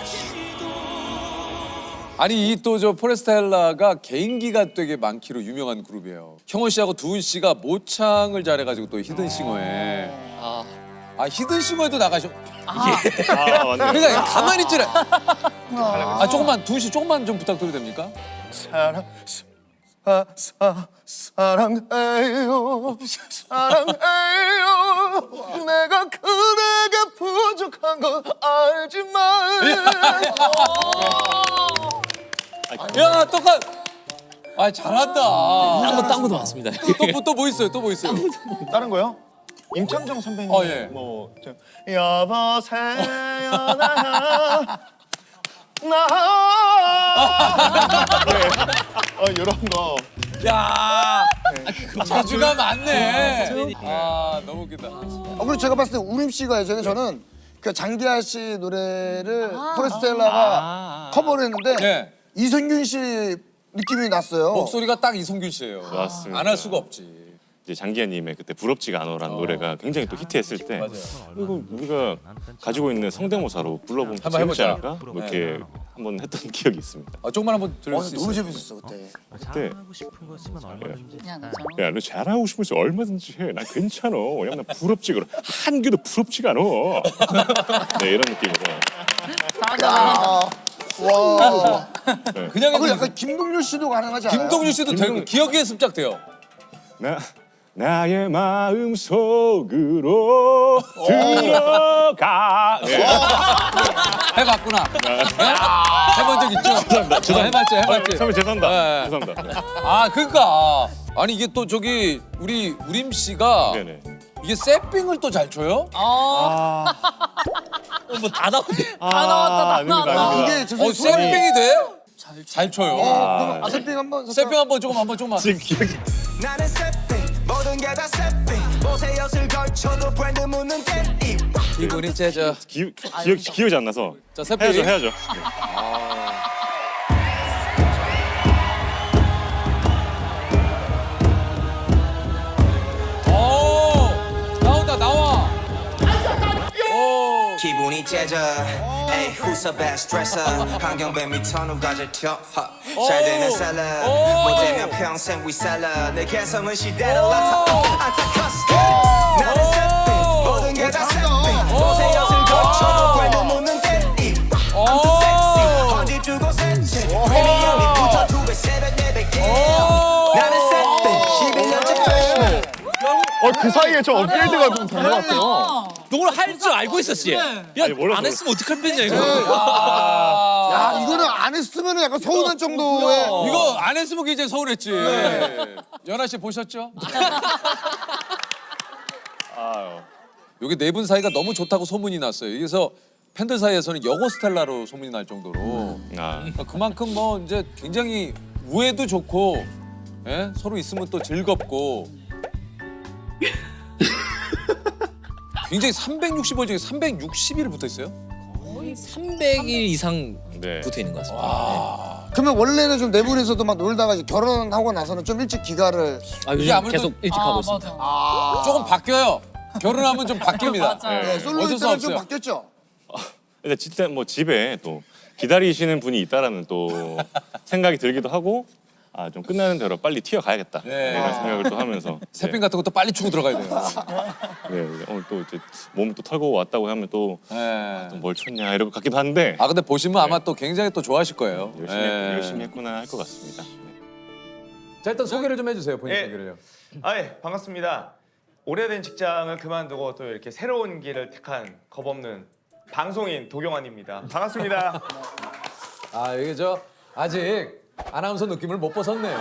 아니 이 또 저 포레스텔라가 개인기가 되게 많기로 유명한 그룹이에요. 형원 씨하고 두은 씨가 모창을 잘해가지고 또 히든싱어에 히든싱어에도 나가셔. 맞네. 그러니까 가만히 있지래. 조금만 두은 씨 조금만 좀 부탁드려도 됩니까? 사랑해요 내가 그대가 부족한 거 알지만 야 똑같. 잘한다. 딴 것도 많습니다. 또 뭐 있어요? 또 뭐 있어요? 다른 거요? 임창정 선배님 예. 뭐 여보세요 나 이런 거. 야, 재주가 많네. 너무 웃기다. 그리고 제가 봤을 때 우림 씨가 예전에 저는 그 장기하 씨 노래를 포레스텔라가 커버를 했는데 이성균 씨 느낌이 났어요. 목소리가 딱 이성균 씨예요. 맞습니다. 안 할 수가 없지. 이제 장기하님의 그때 부럽지가 않아라는 노래가 굉장히 또 히트했을 때 이거 우리가 가지고 있는 성대모사로 불러보면 한번 재밌지 해보자. 않을까? 뭐 이렇게 한번 했던 기억이 있습니다. 조금만 한번 들을 수 있어요? 너무 재밌었어 그때. 그때 야, 너 잘하고 싶으면 얼마든지 해. 난 괜찮아. 왜냐면 난 부럽지 그래. 한 개도 부럽지가 않아. 네, 이런 느낌으로. 와. 그냥 그 약간 김동률 씨도 가능하지 않아요? 김동률 씨도 되고 기억에 습작돼요. 나의 마음 속으로 들어가. 해봤구나. 해본 적 있죠? 죄송합니다. 해봤지. 선배 죄송합니다. 죄송합니다. 네. 그러니까 아니 이게 또 저기 우리 우림 씨가 네네. 이게 세핑을 또 잘 쳐요? 뭐 다 나오네. 다 나왔다. 아닙니다. 이게 죄송해요. 세핑이 돼? 잘 쳐요. 그럼 세핑 한번. 세핑 한번 조금만. 지금 기억이. 나는 세핑 모든 게 다 세핑 옷에 엿을 걸쳐도 브랜드 묻는 댄이 기분이 째져. 기억이 안 나서. 자 세핑 해야죠. 나와. 기분이 째져 에이 who's the best dresser 환경뱀이 터는 과제 튀어 잘 되면 셀러 못 되면 평생 위셀러 내 개성은 시대를 나타 안타커스트 나는 세핑 모든 게 다 세핑 옷에 엿을 걸쳐도 브랜드 묻는 댄이 I'm too sexy 헌집 주고 세치 프리미엄이 붙어 2배 3배 4배 나는 세핑 11년째 freshman 그 사이에 저 업그레이드가 좀 된 것 같아요. 너를 할 줄 알고 있었지. 야, 안 했으면 어떡할 뻔이야 이거. 야 이거는 안 했으면 약간 서운한 정도의. 이거 안 했으면 굉장히 서운했지. 연아 씨 보셨죠? 여기 네 분 사이가 너무 좋다고 소문이 났어요. 그래서 팬들 사이에서는 여고 스텔라로 소문이 날 정도로 그만큼 뭐 이제 굉장히 우애도 좋고 서로 있으면 또 즐겁고 굉장히 365일 중에 360일을 붙어 있어요? 거의 300일 이상 붙어 있는 것 같습니다. 그러면 원래는 좀 네 분이서도 막 놀다가 이제 결혼하고 나서는 좀 일찍 귀가를. 요즘 계속 일찍 하고 있습니다. 조금 바뀌어요. 결혼하면 좀 바뀝니다. 네, 솔로 어쩔 수 때는 좀 없어요. 바뀌었죠. 근데 진짜 뭐 집에 또 기다리시는 분이 있다라는 또 생각이 들기도 하고 좀 끝나는 대로 빨리 튀어가야겠다 이런 생각을 또 하면서 새삥 같은 것도 빨리 추고 들어가야 돼요. 오늘 또 이제 몸 또 털고 왔다고 하면 또 뭘 쳤냐 이러고 같기도 한데 근데 보시면 아마 또 굉장히 또 좋아하실 거예요. 열심히 했구나 할 것 같습니다. 자 일단 소개를 좀 해주세요. 본인 소개를요. 반갑습니다. 오래된 직장을 그만두고 또 이렇게 새로운 길을 택한 겁없는 방송인 도경환입니다. 반갑습니다. 아 이게 아직 아나운서 느낌을 못 벗었네.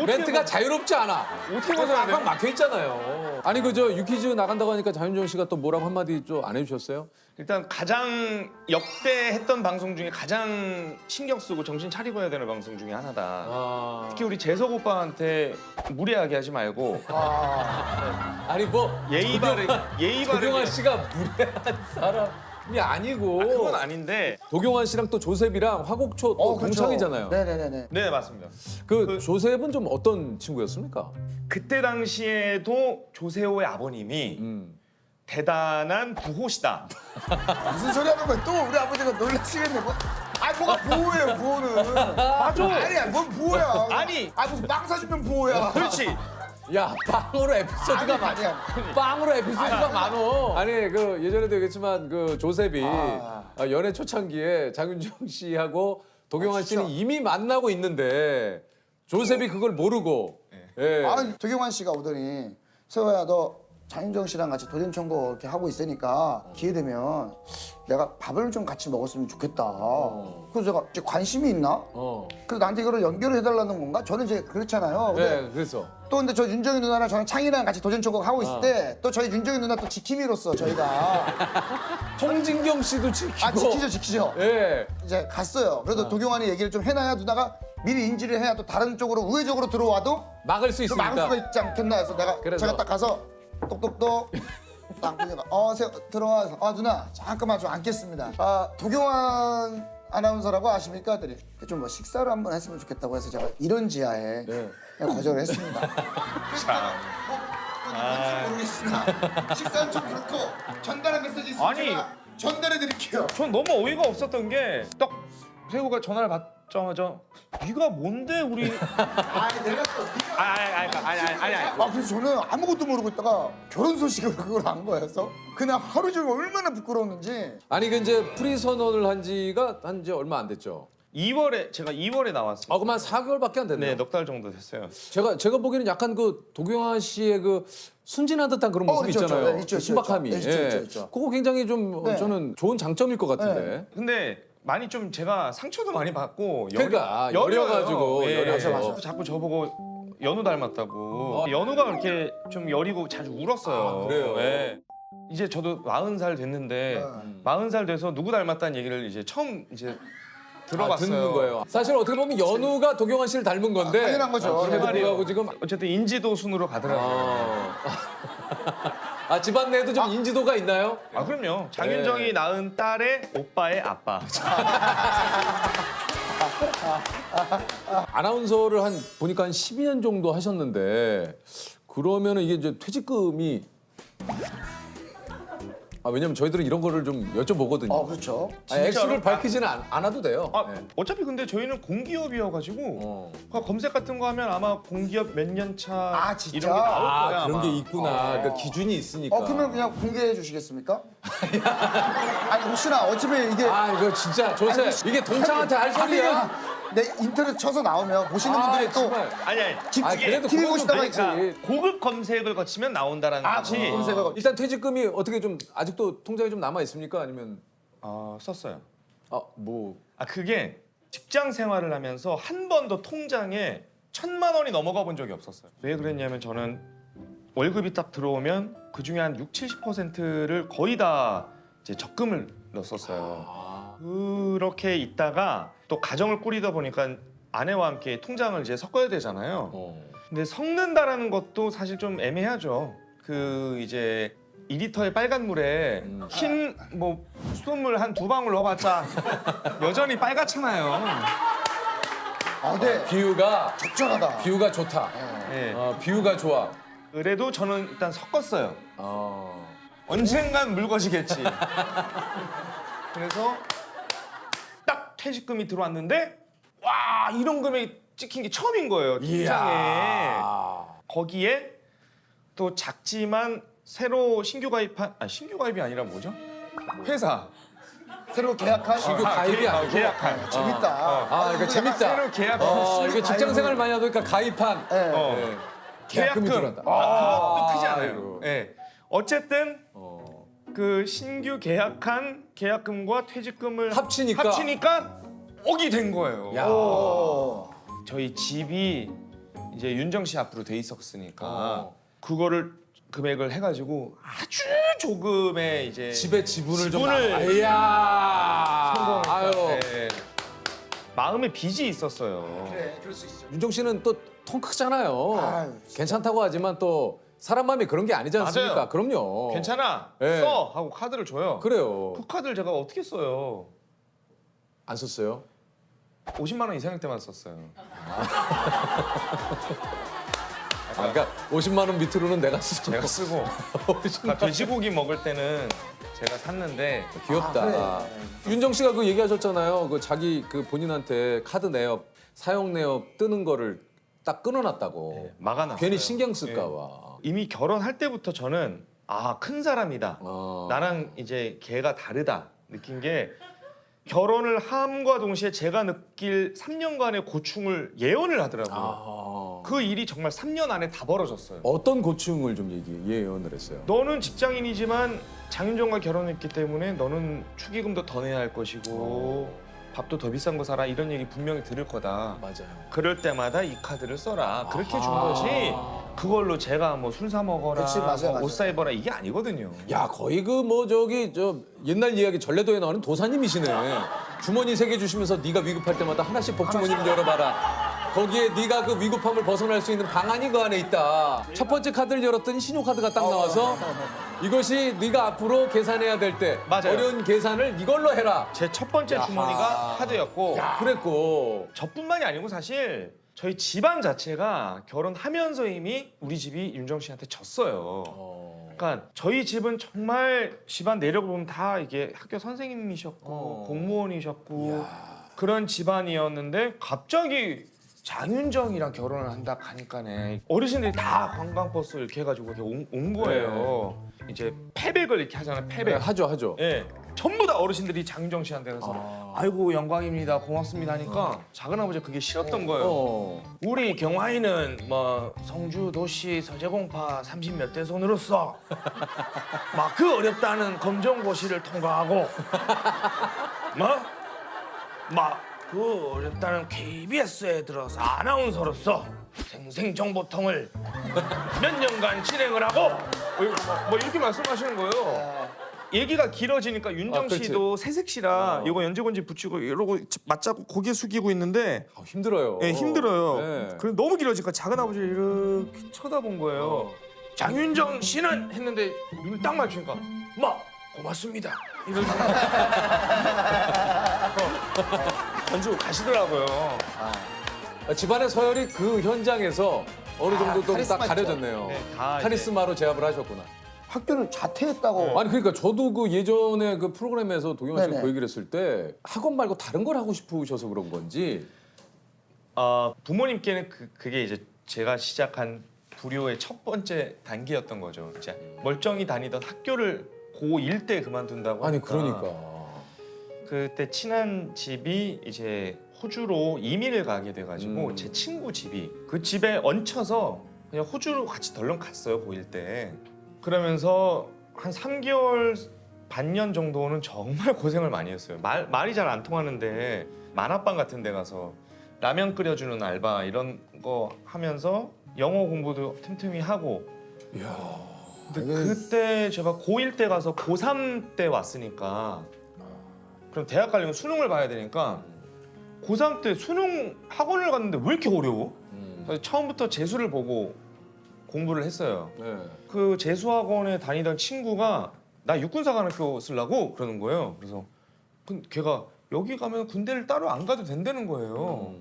멘트가 자유롭지 않아. 어떻게 벗어야 돼요? 꽉 막혀 있잖아요. 아니 유퀴즈 나간다고 하니까 장윤정 씨가 또 뭐라고 한마디 좀 안 해주셨어요? 일단 가장 역대 했던 방송 중에 가장 신경 쓰고 정신 차리고 해야 되는 방송 중에 하나다. 특히 우리 재석 오빠한테 무례하게 하지 말고. 아니 뭐 예의 바르게. 도경환 씨가 무례한 사람이 아니고. 그건 아닌데. 도경환 씨랑 또 조셉이랑 화곡초 또 동창이잖아요. 네네네네. 네 맞습니다. 조셉은 좀 어떤 친구였습니까? 그때 당시에도 조세호의 아버님이 대단한 부호시다. 무슨 소리 하는 거야? 또 우리 아버지가 놀라시겠네. 뭐. 아니 뭐가 부호예요, 부호는. 맞아. 아니야, 뭔 부호야. 아니. 무슨 빵 사주면 부호야. 그렇지. 야 빵으로 에피소드가 많아. 빵으로 에피소드가 많어. 아니 예전에도 얘기했지만 조셉이 연애 초창기에 장윤정 씨하고 도경환 씨는 이미 만나고 있는데 조셉이 그걸 모르고. 예. 도경환 씨가 오더니 세호야 너 장윤정 씨랑 같이 도전 청구 이렇게 하고 있으니까 기회 되면 내가 밥을 좀 같이 먹었으면 좋겠다. 그래서 제가 이제 관심이 있나? 그래서 나한테 이거를 연결을 해달라는 건가? 저는 이제 그렇잖아요. 근데 네, 그래서. 또 근데 저 윤정이 누나랑 저는 창이랑 같이 도전 청구 하고 있을 때 또 저희 윤정이 누나 또 지킴이로서 저희가 홍진경 씨도 지키고. 지키죠. 예. 이제 갔어요. 그래도 도경환이 얘기를 좀 해놔야 누나가 미리 인지를 해야 또 다른 쪽으로 우회적으로 들어와도 막을 수 있으니까. 막을 수가 있지 않겠나 해서 제가 딱 가서 똑똑똑 딱 보니까 들어와서 누나 잠깐만 좀 앉겠습니다. 도경환 아나운서라고 아십니까? 했더니 좀 식사를 한번 했으면 좋겠다고 해서 제가 이런 지하에 그냥 거절을 했습니다. 뭔지 모르겠으나 식사는 좀 그렇고 전달한 메시지 있으면 제가 전달해 드릴게요. 전 너무 어이가 없었던 게 딱 세호가 전화를 받자마자 네가 뭔데 우리 내가 또 아니. 그래서 저는 아무것도 모르고 있다가 결혼 소식을 그걸 안 거여서 그냥 하루 종일 얼마나 부끄러웠는지. 아니 이제 프리 선언을 한 지가 얼마 안 됐죠. 제가 2월에 나왔어요. 그럼 한 4개월밖에 안 됐네요. 네, 넉 달 정도 됐어요. 제가 보기에는 약간 도경환 씨의 순진한 듯한 그런 모습이 있죠, 있잖아요. 있죠, 순박함이. 있죠. 그거 굉장히 좀 저는 좋은 장점일 것 같은데. 근데 많이 좀 제가 상처도 많이 받고 그러니까 여려가지고 맞아. 자꾸 저보고 연우 닮았다고. 연우가 그렇게 좀 여리고 자주 울었어요. 그래요? 네. 이제 저도 40살 됐는데 40살 돼서 누구 닮았다는 얘기를 이제 처음 들어봤어요. 듣는 거예요. 사실 어떻게 보면 연우가 도경환 씨를 닮은 건데. 당연한 거죠. 그래도 불구하고 지금 어쨌든 인지도 순으로 가더라고요. 집안 내에도 좀 인지도가 있나요? 그럼요. 장윤정이 낳은 딸의 오빠의 아빠. 아나운서를 보니까 한 12년 정도 하셨는데 그러면은 이게 이제 퇴직금이 왜냐면 저희들은 이런 거를 좀 여쭤보거든요. 그렇죠. 액수를 밝히지는 않아도 돼요. 어차피 근데 저희는 공기업이어가지고 검색 같은 거 하면 아마 공기업 몇 년 차 진짜? 이런 게 나올 거야. 그런 아마. 게 있구나. 그러니까 기준이 있으니까. 그러면 그냥 공개해 주시겠습니까? 아니 혹시나 어차피 이게 이거 진짜 조세. 이게 동창한테 할 소리야. 내 인터넷 쳐서 나오면 보시는 분들이 또 정말. 아니 그래도 TV 그건 보시다가 그러니까 고급 검색을 거치면 나온다라는 거지. 일단 퇴직금이 어떻게 좀 아직도 통장에 좀 남아 있습니까? 아니면 썼어요. 그게 직장 생활을 하면서 한 번도 통장에 1,000만 원이 넘어가 본 적이 없었어요. 왜 그랬냐면 저는 월급이 딱 들어오면 그 중에 한 60~70%를 거의 다 이제 적금을 넣었었어요. 그렇게 있다가 또 가정을 꾸리다 보니까 아내와 함께 통장을 이제 섞어야 되잖아요. 근데 섞는다라는 것도 사실 좀 애매하죠. 이제 2리터의 빨간 물에 흰 수돗물 한 2방울 넣어봤자 여전히 빨갛잖아요. 네. 비유가 적절하다. 비유가 좋다. 비유가 좋아. 그래도 저는 일단 섞었어요. 언젠간 묽어지겠지. 그래서 딱 퇴직금이 들어왔는데 와 이런 금액이 찍힌 게 처음인 거예요. 통장에. 거기에 또 작지만 새로 신규 가입한 신규 가입이 아니라 뭐죠? 회사. 새로 계약한 신규 가입이 아니고 계약한. 재밌다. 그러니까 재밌다. 새로 계약한. 이게 직장 생활 많이 하다 보니까 가입한. 계약금이 계약금. 들어간다. 그것도 크지 않아요. 아이고. 예. 어쨌든 그 신규 계약한 계약금과 퇴직금을 합치니까 억이 된 거예요. 야. 저희 집이 이제 윤정 씨 앞으로 돼 있었으니까 그거를 금액을 해가지고 아주 조금의 이제 집의 지분을 좀 이야 성공했다. 아유. 네. 마음에 빚이 있었어요. 그래, 그럴 수 있어. 윤정 씨는 또 통 크잖아요. 아유, 괜찮다고 하지만 또 사람 마음이 그런 게 아니지 않습니까? 맞아요. 그럼요. 괜찮아, 네. 써 하고 카드를 줘요. 그래요. 그 카드를 제가 어떻게 써요? 안 썼어요? 50만 원 이상일 때만 썼어요. 그러니까 50만 원 밑으로는 내가 쓰고. 제가 쓰고 그러니까 돼지고기 먹을 때는 제가 샀는데 귀엽다. 윤정 씨가 그 얘기하셨잖아요. 그 자기 그 본인한테 카드 내역, 사용 내역 뜨는 거를 딱 끊어놨다고. 막아놨어요. 괜히 신경 쓸까 봐. 이미 결혼할 때부터 저는 큰 사람이다. 나랑 이제 걔가 다르다 느낀 게 결혼을 함과 동시에 제가 느낄 3년간의 고충을 예언을 하더라고요. 그 일이 정말 3년 안에 다 벌어졌어요. 어떤 고충을 좀 예언을 했어요? 너는 직장인이지만 장윤정과 결혼했기 때문에 너는 축의금도 더 내야 할 것이고 밥도 더 비싼 거 사라 이런 얘기 분명히 들을 거다. 맞아요. 그럴 때마다 이 카드를 써라. 그렇게 준 거지. 그걸로 제가 뭐 술 사 먹어라, 그치, 맞아요, 맞아요. 옷 사 입어라 이게 아니거든요. 야 거의 그 뭐 저기 저 옛날 이야기 전래도에 나오는 도사님이시네. 주머니 3개 주시면서 네가 위급할 때마다 하나씩 복주머니를 열어봐라. 거기에 네가 그 위급함을 벗어날 수 있는 방안이 그 안에 있다. 첫 번째 카드를 열었더니 신용카드가 딱 나와서 이것이 네가 앞으로 계산해야 될 때 어려운 계산을 이걸로 해라. 제 첫 번째 야하. 주머니가 카드였고 그랬고 저뿐만이 아니고 사실 저희 집안 자체가 결혼하면서 이미 우리 집이 윤정 씨한테 졌어요. 그러니까 저희 집은 정말 집안 내력을 보면 다 이게 학교 선생님이셨고 공무원이셨고 그런 집안이었는데 갑자기 장윤정이랑 결혼을 한다 하니까네 어르신들이 다 관광버스 이렇게 해가지고 이렇게 온 거예요. 이제 패백을 이렇게 하잖아요. 패백. 네, 하죠. 예. 전부 다 어르신들이 장윤정 씨한테 가서 아이고 영광입니다 고맙습니다 하니까 작은아버지가 그게 싫었던 거예요. 우리 경화이는 뭐 성주 도시 서재공파 30몇 대 손으로서 막 그 어렵다는 검정고시를 통과하고 막 그 어렵다는 KBS에 들어서 아나운서로서 생생정보통을 몇 년간 진행을 하고 뭐 이렇게 말씀하시는 거예요. 얘기가 길어지니까 윤정 씨도 새색시라 이거 연재건지 붙이고 이러고 맞잡고 고개 숙이고 있는데 힘들어요. 네, 힘들어요. 네. 그래 너무 길어지니까 작은 아버지를 이렇게 쳐다본 거예요. 장윤정 씨는 했는데 눈을 딱 맞추니까 막 고맙습니다. 이러면서 던지고 가시더라고요. 집안의 서열이 그 현장에서 어느 정도 또 카리스마 딱 가려졌네요. 네, 다 카리스마로 제압을 하셨구나. 학교를 자퇴했다고. 아니 그러니까 저도 그 예전에 그 프로그램에서 도경아 씨가 네네. 그 얘기를 했을 때 학원 말고 다른 걸 하고 싶으셔서 그런 건지. 부모님께는 그게 이제 제가 시작한 불효의 첫 번째 단계였던 거죠. 이제 멀쩡히 다니던 학교를 고1 때 그만둔다고 아니 하니까 그러니까. 그때 친한 집이 이제 호주로 이민을 가게 돼가지고 제 친구 집이 그 집에 얹혀서 그냥 호주로 같이 덜렁 갔어요 고1 때. 그러면서 한 3개월 반년 정도는 정말 고생을 많이 했어요. 말이 잘 안 통하는데 만화방 같은 데 가서 라면 끓여주는 알바 이런 거 하면서 영어 공부도 틈틈이 하고. 근데 그때 제가 고1 때 가서 고3 때 왔으니까 그럼 대학 가려면 수능을 봐야 되니까 고3 때 수능 학원을 갔는데 왜 이렇게 어려워? 그래서 처음부터 재수를 보고 공부를 했어요. 네. 그 재수학원에 다니던 친구가 나 육군사관학교 쓰려고 그러는 거예요. 그래서 걔가 여기 가면 군대를 따로 안 가도 된다는 거예요.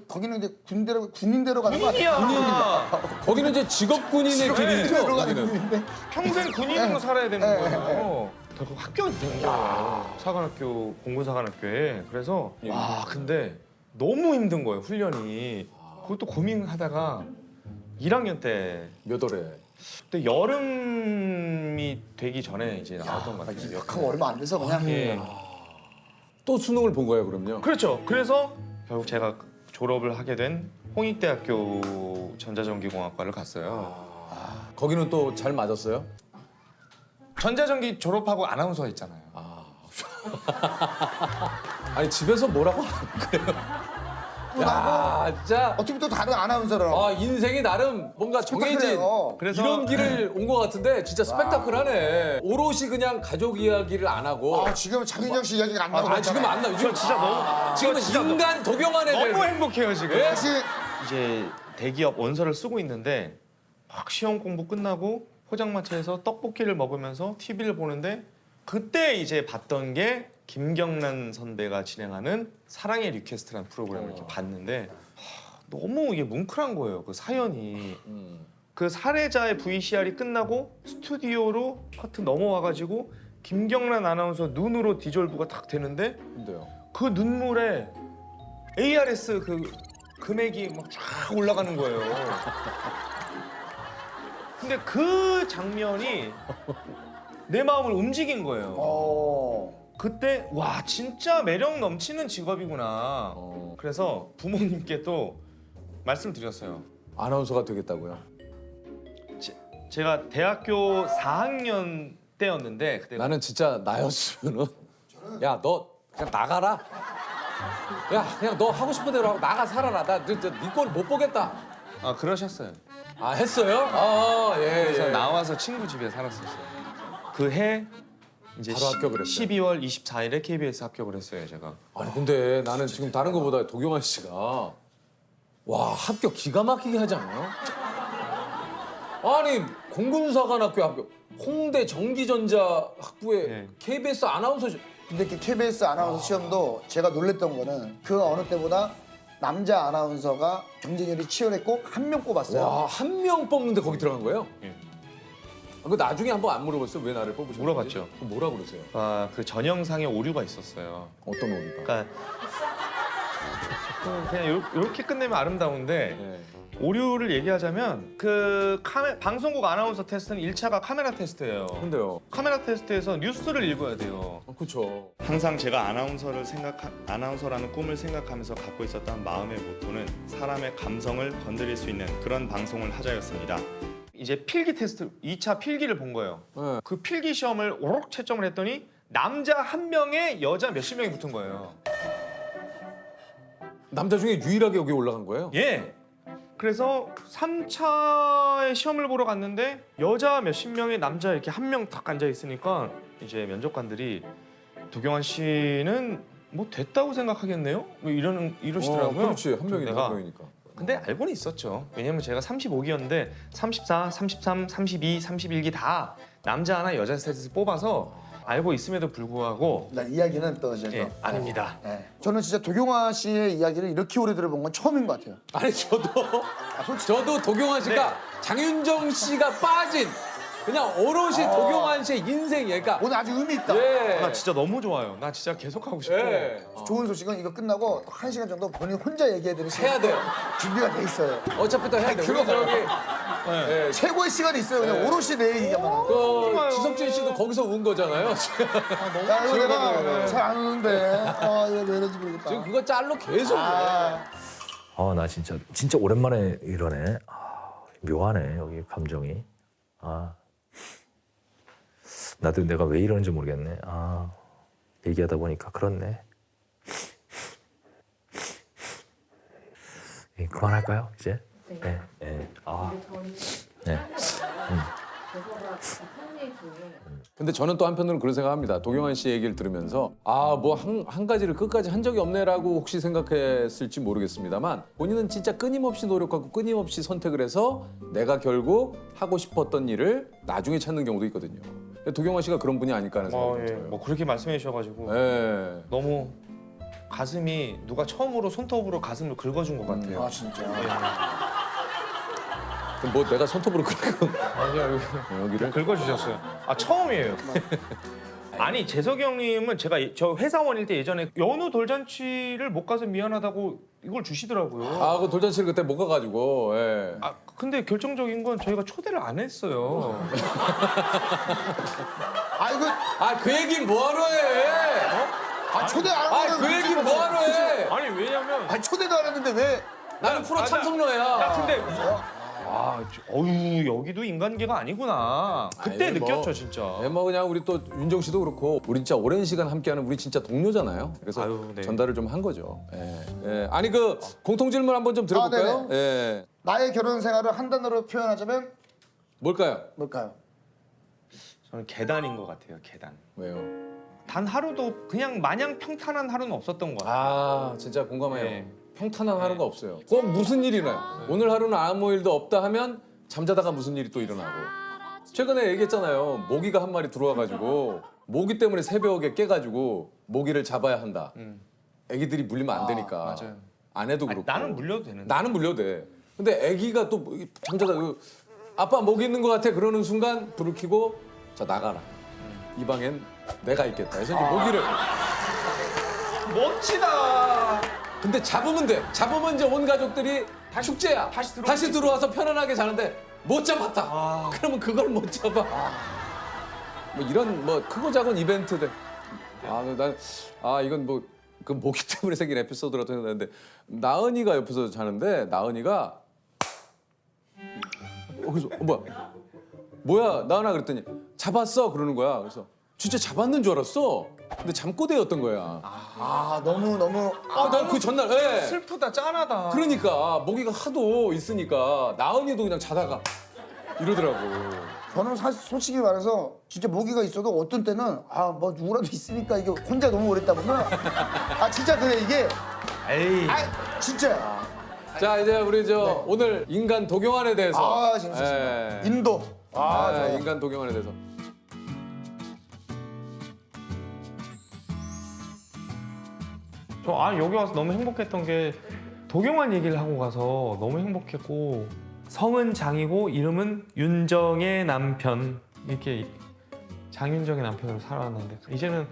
거기는 이제 군인대로 가는 거 아니야? 군인이야. 거기는 이제 직업군인의 길이죠. 거기는. 평생 군인으로 살아야 되는 거예요. 그 학교가 되는 거예요. 사관학교, 공군사관학교에. 그래서 와 근데 너무 힘든 거예요 훈련이. 그것도 고민하다가 1학년 때 몇 월에? 그때 여름이 되기 전에 이제 나왔던 것 같아요. 입학하고 얼마 안 돼서 그냥. 예. 또 수능을 본 거예요 그럼요? 그렇죠. 그래서 결국 제가 졸업을 하게 된 홍익대학교 전자전기공학과를 갔어요. 거기는 또 잘 맞았어요? 전자전기 졸업하고 아나운서 했잖아요. 아니 집에서 뭐라고 하는 거예요? 야, 진짜 어떻게 또 다른 아나운서라고. 아 인생이 나름 뭔가 정해진 스펙타클해요. 그래서 이런 길을 온 것 같은데 진짜 스펙타클하네. 오롯이 그냥 가족 이야기를 안 하고. 아 지금 장윤정 씨 이야기가 안 나오고. 아 지금 안 나. 지금 진짜 너무 지금은 진짜 인간 도경환에 대해서 너무 행복해요 지금. 예? 사실 이제 대기업 원서를 쓰고 있는데 막 시험 공부 끝나고 포장마차에서 떡볶이를 먹으면서 TV를 보는데 그때 이제 봤던 게 김경란 선배가 진행하는 사랑의 리퀘스트라는 프로그램을 이렇게 봤는데 너무 이게 뭉클한 거예요. 그 사연이. 그 살해자의 VCR이 끝나고 스튜디오로 커튼 넘어와가지고 김경란 아나운서 눈으로 디졸브가 탁 되는데 근데요. 그 눈물에 ARS 그 금액이 막 쫙 올라가는 거예요. 근데 그 장면이 내 마음을 움직인 거예요. 그때 와 진짜 매력 넘치는 직업이구나. 그래서 부모님께 또 말씀을 드렸어요. 아나운서가 되겠다고요? 제가 대학교 4학년 때였는데 그때 나는 진짜 나였으면은 야 너 그냥 나가라. 야 그냥 너 하고 싶은 대로 하고 나가 살아라. 나 네 꼴 못 보겠다. 아 그러셨어요. 아 했어요? 아 예. 그래서 예. 나와서 친구 집에 살았었어요. 그 해 이제 바로 합격을 했어요. 12월 24일에 KBS 합격을 했어요, 제가. 아니 근데 나는 지금 다른 거보다 도경환 씨가 와 합격 기가 막히게 하지 않아요? 아니 공군사관학교 합격, 홍대 전기전자학부에 네. KBS 아나운서 근데 그 KBS 아나운서 시험도 제가 놀랬던 거는 그 어느 때보다 남자 아나운서가 경쟁률이 치열했고 한 명 뽑았어요. 와 한 명 뽑는데 거기 들어간 거예요? 예. 아, 그 나중에 한번 안 물어봤어요? 왜 나를 뽑으셨는지? 물어봤죠. 그럼 뭐라 그러세요? 아, 그 전형상에 오류가 있었어요. 어떤 오류가? 그러니까 그냥 이렇게 끝내면 아름다운데 네. 오류를 얘기하자면 그 방송국 아나운서 테스트는 1차가 카메라 테스트예요. 근데요? 카메라 테스트에서 뉴스를 읽어야 돼요. 그렇죠. 항상 제가 아나운서라는 꿈을 생각하면서 갖고 있었던 마음의 모토는 사람의 감성을 건드릴 수 있는 그런 방송을 하자였습니다. 이제 필기 테스트 2차 필기를 본 거예요. 네. 그 필기 시험을 오록 채점을 했더니 남자 한 명에 여자 몇십 명이 붙은 거예요. 남자 중에 유일하게 여기 올라간 거예요? 예. 그래서 3차의 시험을 보러 갔는데 여자 몇십 명에 남자 이렇게 한 명 딱 앉아 있으니까 이제 면접관들이 도경환 씨는 뭐 됐다고 생각하겠네요? 뭐 이러시더라고요. 그렇지 한 명이니까. 내가 한 명이니까. 근데 알고는 있었죠. 왜냐면 제가 35기였는데 34, 33, 32, 31기 다 남자 하나 여자 셋에서 뽑아서 알고 있음에도 불구하고 나 이야기는 또 이제 예, 아닙니다. 네. 저는 진짜 도경환 씨의 이야기를 이렇게 오래 들어본 건 처음인 것 같아요. 아니 저도 도경환 씨가 네. 장윤정 씨가 빠진 그냥 오롯이 도경환 씨의 인생이에요. 그러니까 오늘 아주 의미 있다. 예. 나 진짜 너무 좋아요. 나 진짜 계속 하고 싶어. 예. 좋은 소식은 이거 끝나고 1시간 정도 본인 혼자 얘기해드릴 시간 해야 돼요. 준비가 돼 있어요. 어차피 또 해야 돼. 우리 저기 예. 최고의 시간이 있어요. 그냥 오롯이 내 얘기만 하고. 그 지석진 씨도 거기서 운 거잖아요. 야 이거 내가 잘 안 우는데 아 이거 왜 이런지 모르겠다. 지금 그거 짤로 계속. 나 진짜 오랜만에 이러네. 묘하네 여기 감정이. 나도 내가 왜 이러는지 모르겠네. 얘기하다 보니까 그렇네. 그만할까요 이제? 네. 네. 네. 근데 저는 또 한편으로는 그런 생각합니다. 도경환 씨 얘기를 들으면서 뭐 한 가지를 끝까지 한 적이 없네라고 혹시 생각했을지 모르겠습니다만 본인은 진짜 끊임없이 노력하고 끊임없이 선택을 해서 내가 결국 하고 싶었던 일을 나중에 찾는 경우도 있거든요. 도경환 씨가 그런 분이 아닐까 하는 생각이 들어요. 뭐 그렇게 말씀해 주셔가지고 예. 너무 가슴이 누가 처음으로 손톱으로 가슴을 긁어준 것 같아요. 아 진짜. 그럼 뭐 내가 손톱으로 긁고 아니요 여기를 긁어주셨어요. 처음이에요. 아니 재석이 형님은 제가 저 회사원일 때 예전에 연우 돌잔치를 못 가서 미안하다고 이걸 주시더라고요. 그 돌잔치를 그때 못 가가지고. 예. 근데 결정적인 건 저희가 초대를 안 했어요. 그 얘기 뭐하러 해? 초대 안 하면 그 얘기 뭐하러 해? 아니 왜냐면 초대도 안 했는데 왜? 나는 프로 참석러야. 야 근데 어유 여기도 인간계가 아니구나. 그때 아니, 느꼈죠 진짜. 뭐 그냥 우리 또 윤정 씨도 그렇고 우리 진짜 오랜 시간 함께하는 우리 진짜 동료잖아요. 그래서 네. 전달을 좀 한 거죠. 예. 아니 그 공통 질문 한번 좀 들어볼까요? 네네. 예. 나의 결혼 생활을 한 단어로 표현하자면 뭘까요? 저는 계단인 것 같아요. 계단. 왜요? 단 하루도 그냥 마냥 평탄한 하루는 없었던 것 같아요. 아 진짜 공감해요. 네. 평탄한 하루가 없어요. 꼭 무슨 일이 나요. 오늘 하루는 아무 일도 없다 하면 잠자다가 무슨 일이 또 일어나고. 최근에 얘기했잖아요. 모기가 한 마리 들어와가지고 모기 때문에 새벽에 깨가지고 모기를 잡아야 한다. 애기들이 물리면 안 되니까. 맞아요. 아내도 그렇고. 나는 물려도 되는데. 나는 물려도 돼. 근데 애기가 또 잠자다가 아빠 모기 있는 것 같아 그러는 순간 불을 켜고 자 나가라. 이 방엔 내가 있겠다. 그래서 이제 모기를 멋지다. 근데 잡으면 돼. 잡으면 이제 온 가족들이 축제야. 다시 들어와서 편안하게 자는데 못 잡았다. 그러면 그걸 못 잡아. 뭐 이런 뭐 크고 작은 이벤트들. 이건 뭐 그 모기 때문에 생긴 에피소드라고 생각하는데 나은이가 옆에서 자는데 나은이가 그래서 뭐야 나은아 그랬더니 잡았어 그러는 거야. 그래서 진짜 잡았는 줄 알았어. 근데 잠꼬대였던 거야. 너무 난 그 전날 슬프다 짠하다. 그러니까 모기가 하도 있으니까 나은이도 그냥 자다가 이러더라고. 저는 사실 솔직히 말해서 진짜 모기가 있어도 어떤 때는 뭐 누구라도 있으니까 이게 혼자 너무 오래 있다 보면 진짜 그래 이게 에이 진짜야. 자 이제 우리 오늘 인간 도경안에 대해서 재밌었습니다. 인도 좋아요. 인간 도경안에 대해서 저 여기 와서 너무 행복했던 게 도경환 얘기를 하고 가서 너무 행복했고 성은 장이고 이름은 윤정의 남편 이렇게 장윤정의 남편으로 살아왔는데 이제는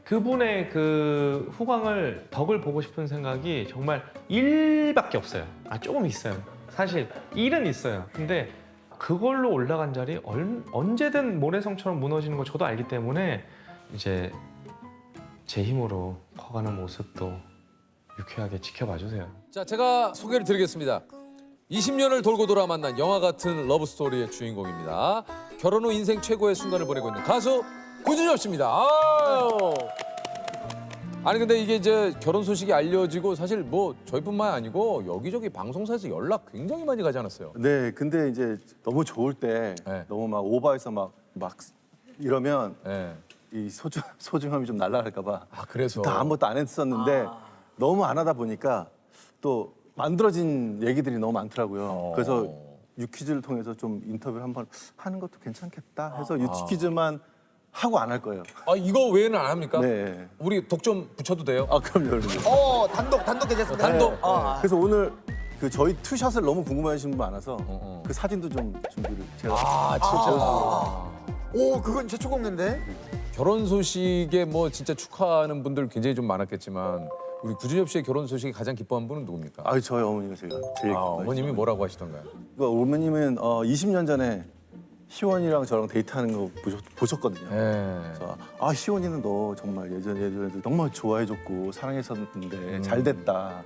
그분의 그 후광을 덕을 보고 싶은 생각이 정말 일밖에 없어요. 조금 있어요. 사실 일은 있어요. 근데 그걸로 올라간 자리 언제든 모래성처럼 무너지는 거 저도 알기 때문에 이제 제 힘으로 커가는 모습도 유쾌하게 지켜봐 주세요. 자 제가 소개를 드리겠습니다. 20년을 돌고 돌아 만난 영화 같은 러브 스토리의 주인공입니다. 결혼 후 인생 최고의 순간을 보내고 있는 가수 구준엽 씨입니다. 아니 근데 이게 이제 결혼 소식이 알려지고 사실 뭐 저희뿐만 아니고 여기저기 방송사에서 연락 굉장히 많이 가지 않았어요? 네, 근데 이제 너무 좋을 때 너무 막 오버해서 막 이러면 이 소중함이 좀 날아갈까 봐. 그래서 다 아무것도 안 했었는데 너무 안 하다 보니까 또 만들어진 얘기들이 너무 많더라고요. 그래서 유퀴즈를 통해서 좀 인터뷰를 한번 하는 것도 괜찮겠다 해서 유퀴즈만 하고 안 할 거예요. 이거 외에는 안 합니까? 네. 우리 독 좀 붙여도 돼요? 그럼요. 단독 괜찮습니다. 단독. 그래서 오늘 그 저희 투샷을 너무 궁금해하시는 분 많아서 그 사진도 좀 준비를 제가. 오 그건 최초 공개인데. 결혼 소식에 뭐 진짜 축하하는 분들 굉장히 좀 많았겠지만 우리 구준엽 씨의 결혼 소식이 가장 기뻐한 분은 누굽니까? 저희 어머니가 제일 어머님이 뭐라고 하시던가요? 그러니까 어머님은 20년 전에 희원이랑 저랑 데이트하는 거 보셨거든요. 그래서 희원이는 너 정말 예전에도 정말 좋아해줬고 사랑했었는데 잘 됐다.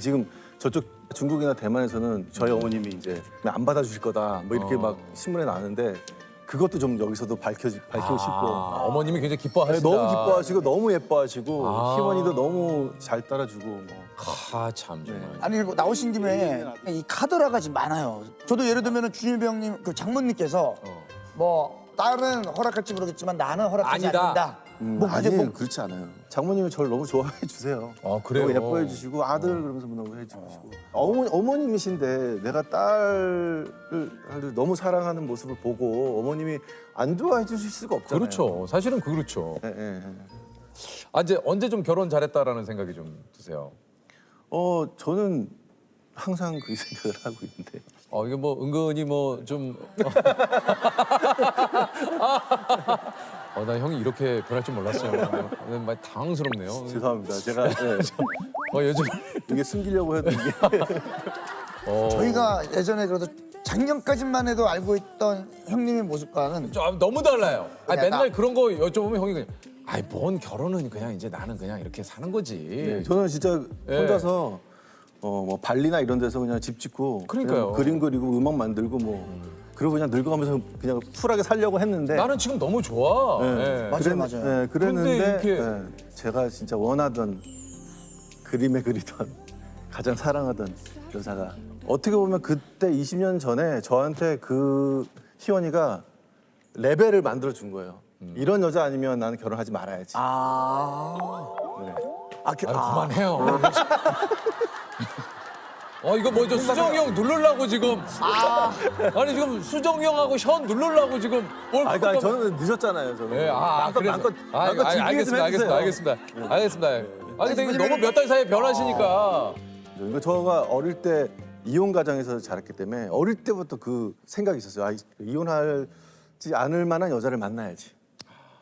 지금 저쪽 중국이나 대만에서는 저희 어머님이 이제 안 받아주실 거다 뭐 이렇게 막 신문에 나왔는데 그것도 좀 여기서도 밝히고 싶고. 어머님이 굉장히 기뻐하시다. 너무 기뻐하시고 너무 예뻐하시고 희원이도 너무 잘 따라주고. 참 정말. 아니 그리고 나오신 김에 이 카더라가 지금 많아요. 저도 예를 들면 준엽이 형님 그 장모님께서 뭐 딸은 허락할지 모르겠지만 나는 허락하지 않는다. 아니에요. 그렇지 않아요. 장모님이 저를 너무 좋아해 주세요. 그래요? 너무 예뻐해 주시고 아들 그러면서 너무 해주시고. 어머님이신데 내가 딸을 너무 사랑하는 모습을 보고 어머님이 안 좋아해 주실 수가 없잖아요. 그렇죠. 사실은 그렇죠. 이제 언제 좀 결혼 잘했다라는 생각이 좀 드세요? 저는 항상 그 생각을 하고 있는데. 이게 뭐 은근히 뭐 좀. 나 형이 이렇게 변할 줄 몰랐어요. 많이 당황스럽네요. 죄송합니다. 제가 요즘 이게 숨기려고 해도 이게. 저희가 예전에 그래도 작년까지만 해도 알고 있던 형님의 모습과는 너무 달라요. 맨날 그런 거 여쭤보면 형이 그냥 뭔 결혼은 그냥 이제 나는 그냥 이렇게 사는 거지. 저는 진짜 혼자서 뭐 발리나 이런 데서 그냥 집 짓고 그러니까요. 그냥 그림 그리고 음악 만들고 뭐 그러고 그냥 늙어가면서 그냥 쿨하게 살려고 했는데 나는 지금 너무 좋아. 네. 맞아요. 그랬는데 그런데 이렇게- 제가 진짜 원하던 그림에 그리던 가장 사랑하던 여자가 어떻게 보면 그때 20년 전에 저한테 그 희원이가 레벨을 만들어 준 거예요. 이런 여자 아니면 나는 결혼하지 말아야지. 네. 그만해요. 이거 뭐죠? 수정이 형 누르려고 지금. 아니 지금 수정이 형하고 현 누르려고 지금. 그러니까 저는 늦었잖아요. 저는. 예, 마음껏 알겠습니다. 근데 이게 너무 몇 달 사이에 변하시니까. 이거 저가 어릴 때 이혼 가정에서 자랐기 때문에 어릴 때부터 그 생각이 있었어요. 이혼하지 않을 만한 여자를 만나야지.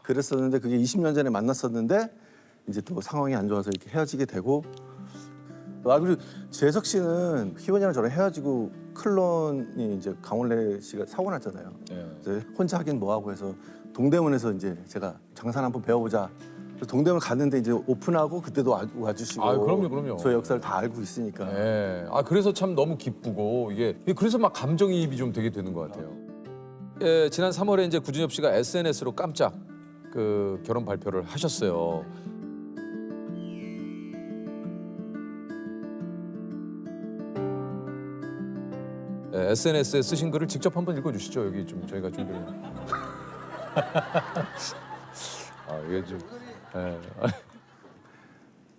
그랬었는데 그게 20년 전에 만났었는데 이제 또 상황이 안 좋아서 이렇게 헤어지게 되고. 그리고 재석 씨는 희원이랑 저랑 헤어지고 클론이 이제 강원래 씨가 사고 났잖아요. 그래서 혼자 하긴 뭐하고 해서 동대문에서 이제 제가 장산 한번 배워보자. 그래서 동대문 갔는데 이제 오픈하고 그때도 와주시고. 그럼요. 저희 역사를 다 알고 있으니까. 네. 그래서 참 너무 기쁘고 이게 그래서 막 감정이입이 좀 되게 되는 것 같아요. 예, 지난 3월에 이제 구준엽 씨가 SNS로 깜짝 그 결혼 발표를 하셨어요. 네, SNS에 쓰신 글을 직접 한번 읽어주시죠. 여기 좀 저희가 준비를. 이게 좀.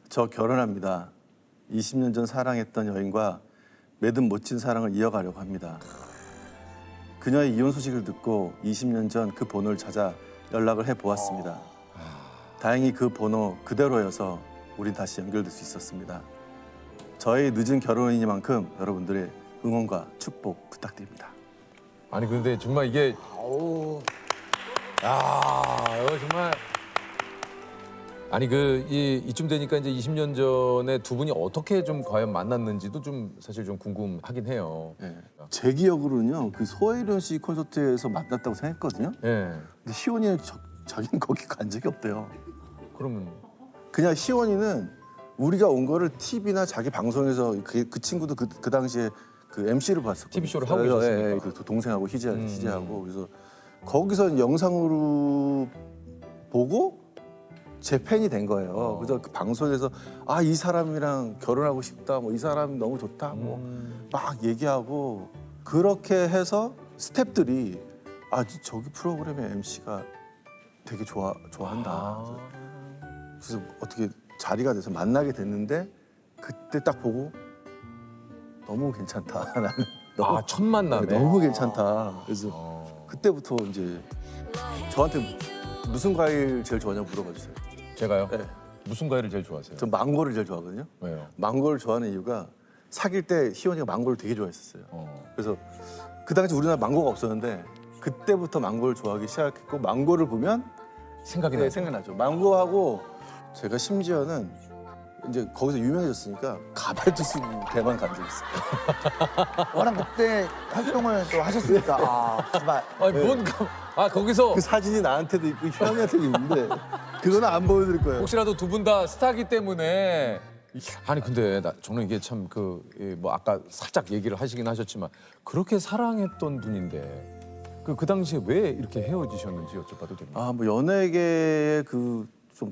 저 결혼합니다. 20년 전 사랑했던 여인과 맺은 멋진 사랑을 이어가려고 합니다. 그녀의 이혼 소식을 듣고 20년 전 그 번호를 찾아 연락을 해보았습니다. 다행히 그 번호 그대로여서 우린 다시 연결될 수 있었습니다. 저의 늦은 결혼이니만큼 여러분들의 응원과 축복 부탁드립니다. 아니 근데 정말 이게 이거 정말 아니 이쯤 되니까 이제 20년 전에 두 분이 어떻게 좀 과연 만났는지도 좀 사실 좀 궁금하긴 해요. 제 기억으로는요, 그 소혜련 씨 콘서트에서 만났다고 생각했거든요. 근데 희원이는 자기는 거기 간 적이 없대요. 그러면 그냥 희원이는 우리가 온 거를 TV나 자기 방송에서 그 친구도 그 당시에 그 MC를 봤었거든요. TV 쇼를 하고 계셨으니까. 그 동생하고 희재하고 그래서 거기서 영상으로 보고 제 팬이 된 거예요. 그래서 그 방송에서 이 사람이랑 결혼하고 싶다, 뭐 이 사람 너무 좋다, 뭐 막 얘기하고 그렇게 해서 스태프들이 저기 프로그램의 MC가 되게 좋아한다. 그래서 어떻게 자리가 돼서 만나게 됐는데 그때 딱 보고 너무 괜찮다. 나는 첫 만남에 너무 괜찮다. 그래서 그때부터 이제 저한테 무슨 과일 제일 좋아하냐고 물어봐 주세요. 제가요? 네. 무슨 과일을 제일 좋아하세요? 전 망고를 제일 좋아하거든요. 왜요? 망고를 좋아하는 이유가 사귈 때 희원이가 망고를 되게 좋아했었어요. 그래서 그 당시 우리나라 망고가 없었는데 그때부터 망고를 좋아하기 시작했고 망고를 보면 생각나죠. 망고하고 제가 심지어는 이제 거기서 유명해졌으니까 가발도 쓰고 대만 간 적이 있어요. 워낙 그때 활동을 또 하셨으니까. 가발. 거기서 그 사진이 나한테도 있고 희원이한테도 있는데 그거는 안 보여드릴 거예요. 혹시라도 두 분 다 스타기 때문에 아니 근데 저는 이게 참 뭐 아까 살짝 얘기를 하시긴 하셨지만 그렇게 사랑했던 분인데 그 당시에 왜 이렇게 헤어지셨는지 여쭤봐도 됩니까? 뭐 연예계에 좀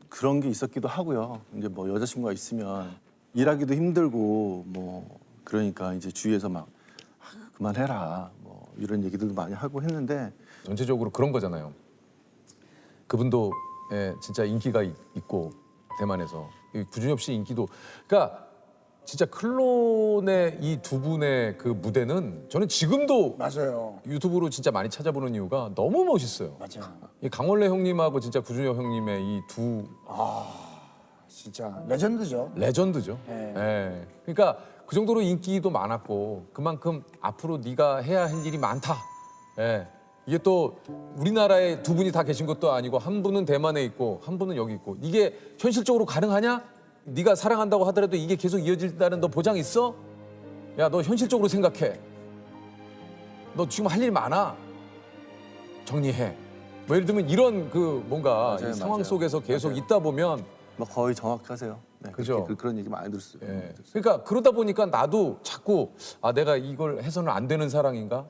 그런 게 있었기도 하고요. 이제 뭐 여자친구가 있으면 일하기도 힘들고 뭐 그러니까 이제 주위에서 막 그만해라 뭐 이런 얘기들도 많이 하고 했는데 전체적으로 그런 거잖아요. 그분도 진짜 인기가 있고 대만에서 구준엽 씨 인기도 그러니까 진짜 클론의 이 두 분의 그 무대는 저는 지금도 맞아요. 유튜브로 진짜 많이 찾아보는 이유가 너무 멋있어요. 맞아요. 이 강원래 형님하고 진짜 구준엽 형님의 이 두 진짜 레전드죠. 레전드죠. 네. 그러니까 그 정도로 인기도 많았고 그만큼 앞으로 네가 해야 할 일이 많다. 이게 또 우리나라에 두 분이 다 계신 것도 아니고 한 분은 대만에 있고 한 분은 여기 있고 이게 현실적으로 가능하냐? 네가 사랑한다고 하더라도 이게 계속 이어질다는 너 보장 있어? 야, 너 현실적으로 생각해. 너 지금 할 일이 많아. 정리해. 뭐 예를 들면 이런 뭔가 맞아요, 이 상황 맞아요. 속에서 계속 맞아요. 있다 보면 뭐 거의 정확하세요. 네, 그죠? 그런 얘기 많이 들었어요. 예. 그러니까 그러다 보니까 나도 자꾸 내가 이걸 해서는 안 되는 사랑인가?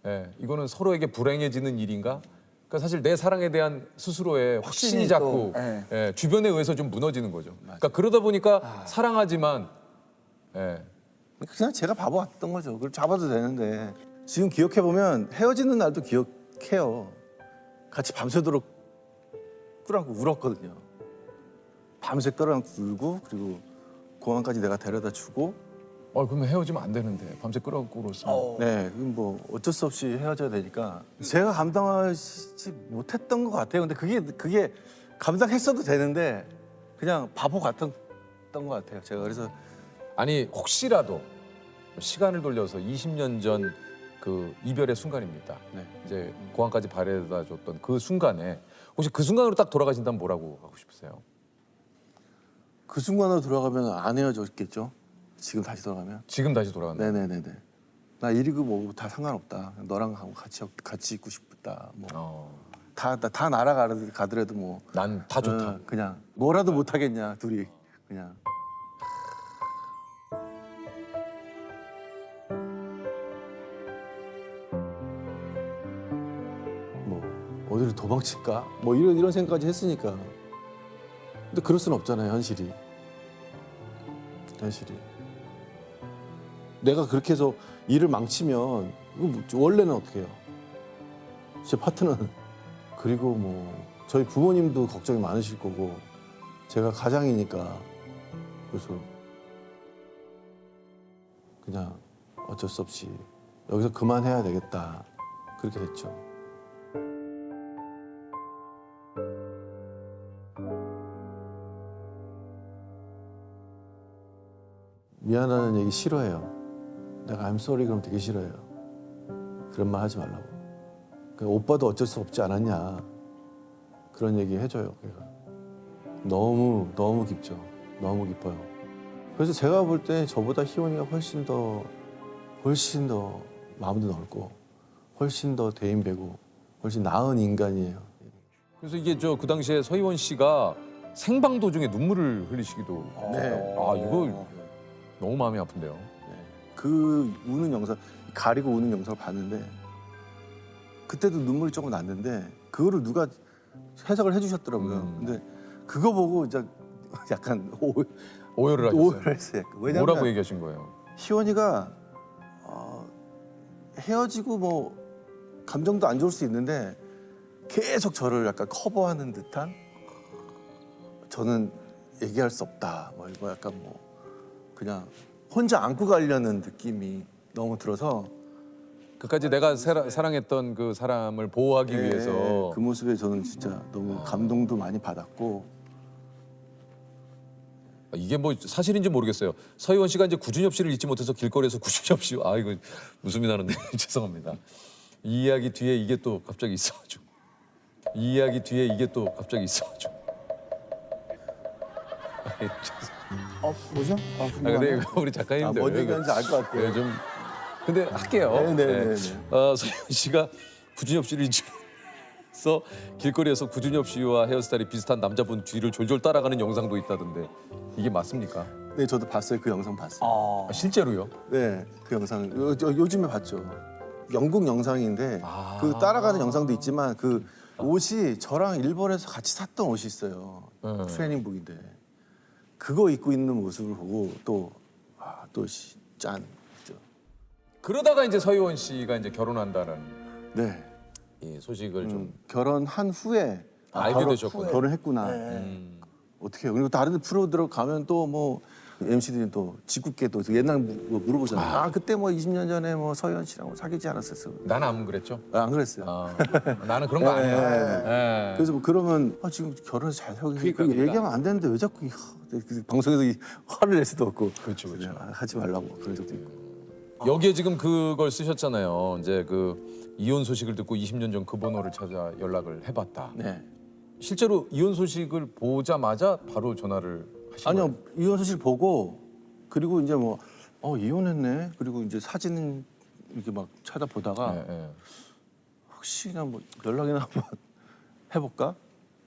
예. 이거는 서로에게 불행해지는 일인가? 그러니까 사실 내 사랑에 대한 스스로의 확신이 자꾸 예, 주변에 의해서 좀 무너지는 거죠. 그러니까 그러다 보니까 사랑하지만 예. 그냥 제가 바보 같던 거죠. 그걸 잡아도 되는데 지금 기억해 보면 헤어지는 날도 기억해요. 같이 밤새도록 끌어안고 울었거든요. 밤새 끌어안고 울고 그리고 공항까지 내가 데려다 주고. 그러면 헤어지면 안 되는데 밤새 끌어안고 울었으면. 네, 그럼 뭐 어쩔 수 없이 헤어져야 되니까 제가 감당하지 못했던 것 같아요. 근데 그게 감당했어도 되는데 그냥 바보 같았던 것 같아요. 제가 그래서 아니 혹시라도 시간을 돌려서 20년 전 그 이별의 순간입니다. 네. 이제 공항까지 바래다 줬던 그 순간에 혹시 그 순간으로 딱 돌아가신다면 뭐라고 하고 싶으세요? 그 순간으로 돌아가면 안 헤어졌겠죠. 지금 다시 돌아가면. 지금 다시 돌아간다. 네네네네. 나 일이고 뭐고 다 상관없다. 너랑 하고 같이 있고 싶다. 뭐 다 날아가더라도 뭐. 난 다 좋다. 그냥 뭐라도 못 하겠냐 둘이 그냥. 뭐 어디로 도망칠까? 뭐 이런 생각까지 했으니까. 근데 그럴 수는 없잖아요, 현실이. 내가 그렇게 해서 일을 망치면 이거 원래는 어떻게 해요? 제 파트너는. 그리고 뭐 저희 부모님도 걱정이 많으실 거고 제가 가장이니까 그래서 그냥 어쩔 수 없이 여기서 그만해야 되겠다 그렇게 됐죠. 미안하다는 얘기 싫어해요. 내가 I'm sorry 그럼 되게 싫어해요. 그런 말 하지 말라고. 오빠도 어쩔 수 없지 않았냐. 그런 얘기 해줘요. 걔가. 너무 깊죠. 너무 깊어요. 그래서 제가 볼 때 저보다 희원이가 훨씬 더 마음도 넓고 훨씬 더 대인배고 훨씬 나은 인간이에요. 그래서 이게 그 당시에 서희원 씨가 생방 도중에 눈물을 흘리시기도. 네. 이거 너무 마음이 아픈데요. 그 우는 영상, 가리고 우는 영상을 봤는데 그때도 눈물이 조금 났는데 그거를 누가 해석을 해주셨더라고요. 근데 그거 보고 이제 약간 오해를 하셨어요. 오해를 했어요. 왜냐면 뭐라고 얘기하신 거예요? 희원이가 헤어지고 뭐 감정도 안 좋을 수 있는데 계속 저를 약간 커버하는 듯한 저는 얘기할 수 없다. 뭐 이거 약간 뭐 그냥 혼자 안고 가려는 느낌이 너무 들어서 끝까지 내가 사랑했던 그 사람을 보호하기 위해서 그 모습에 저는 진짜 너무 감동도 많이 받았고 이게 뭐 사실인지 모르겠어요. 서희원 씨가 이제 구준엽 씨를 잊지 못해서 길거리에서 구준엽 씨 이거 웃음이 나는데 죄송합니다. 이 이야기 뒤에 이게 또 갑자기 있어가지고 뭐죠? 근데 우리 작가님들 뭔 얘기하는지 알 것 같아요. 좀 근데 할게요. 네네네. 서희원 씨가 구준엽 씨를 잊으면서 길거리에서 구준엽 씨와 헤어스타일이 비슷한 남자분 뒤를 졸졸 따라가는 영상도 있다던데 이게 맞습니까? 네, 저도 봤어요. 그 영상 봤어요. 실제로요? 네, 그 영상 요즘에 봤죠. 영국 영상인데 그 따라가는 영상도 있지만 그 옷이 저랑 일본에서 같이 샀던 옷이 있어요. 트레이닝복인데 그거 입고 있는 모습을 보고 짠. 그러다가 이제 서희원 씨가 이제 결혼한다는 네. 이 소식을 좀 결혼한 후에 알게 되셨구나. 결혼했구나. 어떻게 해요? 그리고 다른 프로 들어가면 또 뭐 MC들이 또 짓궂게 또 옛날 물어보잖아요. 그때 뭐 20년 전에 뭐 서희원 씨랑 사귀지 않았었어. 난 안 그랬죠? 안 그랬어요. 나는 그런 거 아니야. 그래서 뭐 그러면 지금 결혼해서 잘 사귀고 얘기하면 안 되는데 왜 자꾸 방송에서 화를 낼 수도 없고. 그렇죠. 하지 말라고 그런 적도 있고. 여기에 지금 그걸 쓰셨잖아요. 이제 그 이혼 소식을 듣고 20년 전 그 번호를 찾아 연락을 해봤다. 네. 실제로 이혼 소식을 보자마자 바로 전화를 하신 아니요, 거예요? 이혼 소식 보고 그리고 이제 뭐 이혼했네. 그리고 이제 사진 이렇게 막 찾아보다가 혹시나 뭐 연락이나 한번 해볼까?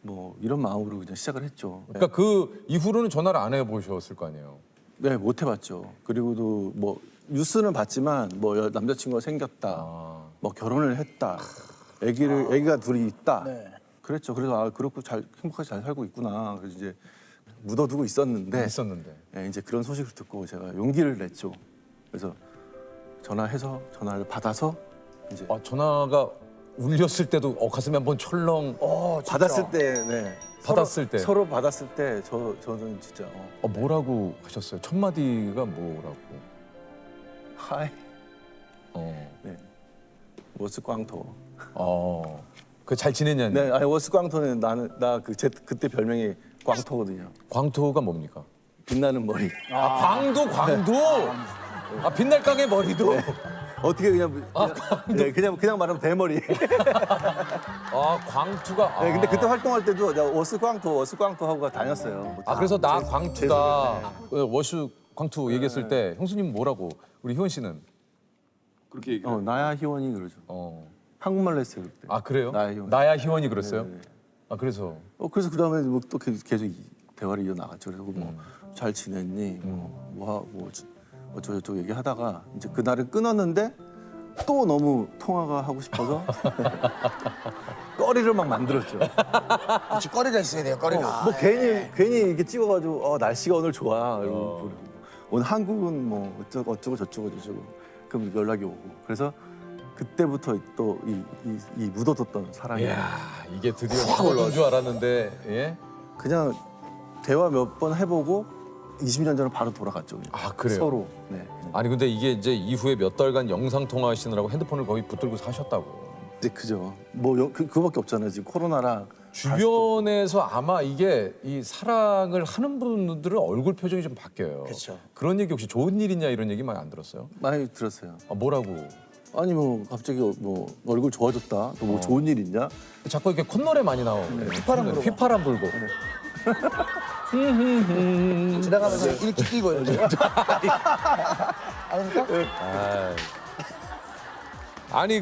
뭐 이런 마음으로 그냥 시작을 했죠. 그러니까 그 이후로는 전화를 안 해보셨을 거 아니에요. 네, 못 해봤죠. 그리고도 뭐 뉴스는 봤지만 뭐 남자친구가 생겼다, 뭐 결혼을 했다, 아기가 둘이 있다. 그랬죠. 그래서 그렇고 잘 행복하게 잘 살고 있구나. 그래서 이제 묻어두고 있었는데 네, 이제 그런 소식을 듣고 제가 용기를 냈죠. 그래서 전화를 받아서 이제 전화가 울렸을 때도 가슴이 한번 철렁. 받았을 때, 네. 받았을 때. 서로 받았을 때 저는 진짜 뭐라고 하셨어요? 첫 마디가 뭐라고? 하이. 네. 워스 꽝토. 그 잘 지냈냐는? 네, 아니 워스 꽝토는 나 그때 별명이 꽝토거든요. 광토가 뭡니까? 빛나는 머리. 광도. 빛날 강의 머리도. 네. 어떻게 그냥 말하면 대머리. 광투가. 네, 근데 그때 활동할 때도 내가 워스 꽝토 하고 다녔어요. 그래서 나 광투다. 워슈 광투 얘기했을 때 형수님 뭐라고? 우리 희원 씨는 그렇게 얘기해요. 나야 희원이 그러죠. 한국말로 했어요 그때. 그래요? 나야 희원이 그랬어요? 그래서 그래서 그다음에 뭐 또 계속 대화를 이어나갔죠. 그래서 뭐 잘 지냈니? 뭐 어쩌고저쩌고 얘기하다가 이제 그날은 끊었는데 또 너무 통화가 하고 싶어서 꺼리를 막 만들었죠. 그렇지, 꺼리가 있어야 돼요. 꺼리가. 뭐 괜히 이렇게 찍어가지고 날씨가 오늘 좋아. 이러고 오늘 한국은 뭐 어쩌고 저쩌고 그럼 연락이 오고. 그래서 그때부터 또 이 묻어뒀던 사랑이. 이야, 이게 드디어 확 올라온 줄 알았는데, 예? 그냥 대화 몇 번 해보고 20년 전에 바로 돌아갔죠. 그래요? 서로. 네. 아니 근데 이게 이제 이후에 몇 달간 영상 통화하시느라고 핸드폰을 거의 붙들고 사셨다고. 네, 그죠. 뭐 그거밖에 없잖아요. 지금 코로나랑. 주변에서 아마 이게 이 사랑을 하는 분들은 얼굴 표정이 좀 바뀌어요. 그렇죠. 그런 얘기 혹시 좋은 일이냐 이런 얘기 많이 안 들었어요? 많이 들었어요. 뭐라고? 아니 뭐 갑자기 뭐 얼굴 좋아졌다. 또 뭐 좋은 일 있냐? 자꾸 이렇게 콧노래 많이 나오고. 휘파람 불고. 지나가면서 이렇게 뛰고 이러죠. 아닙니까? 아니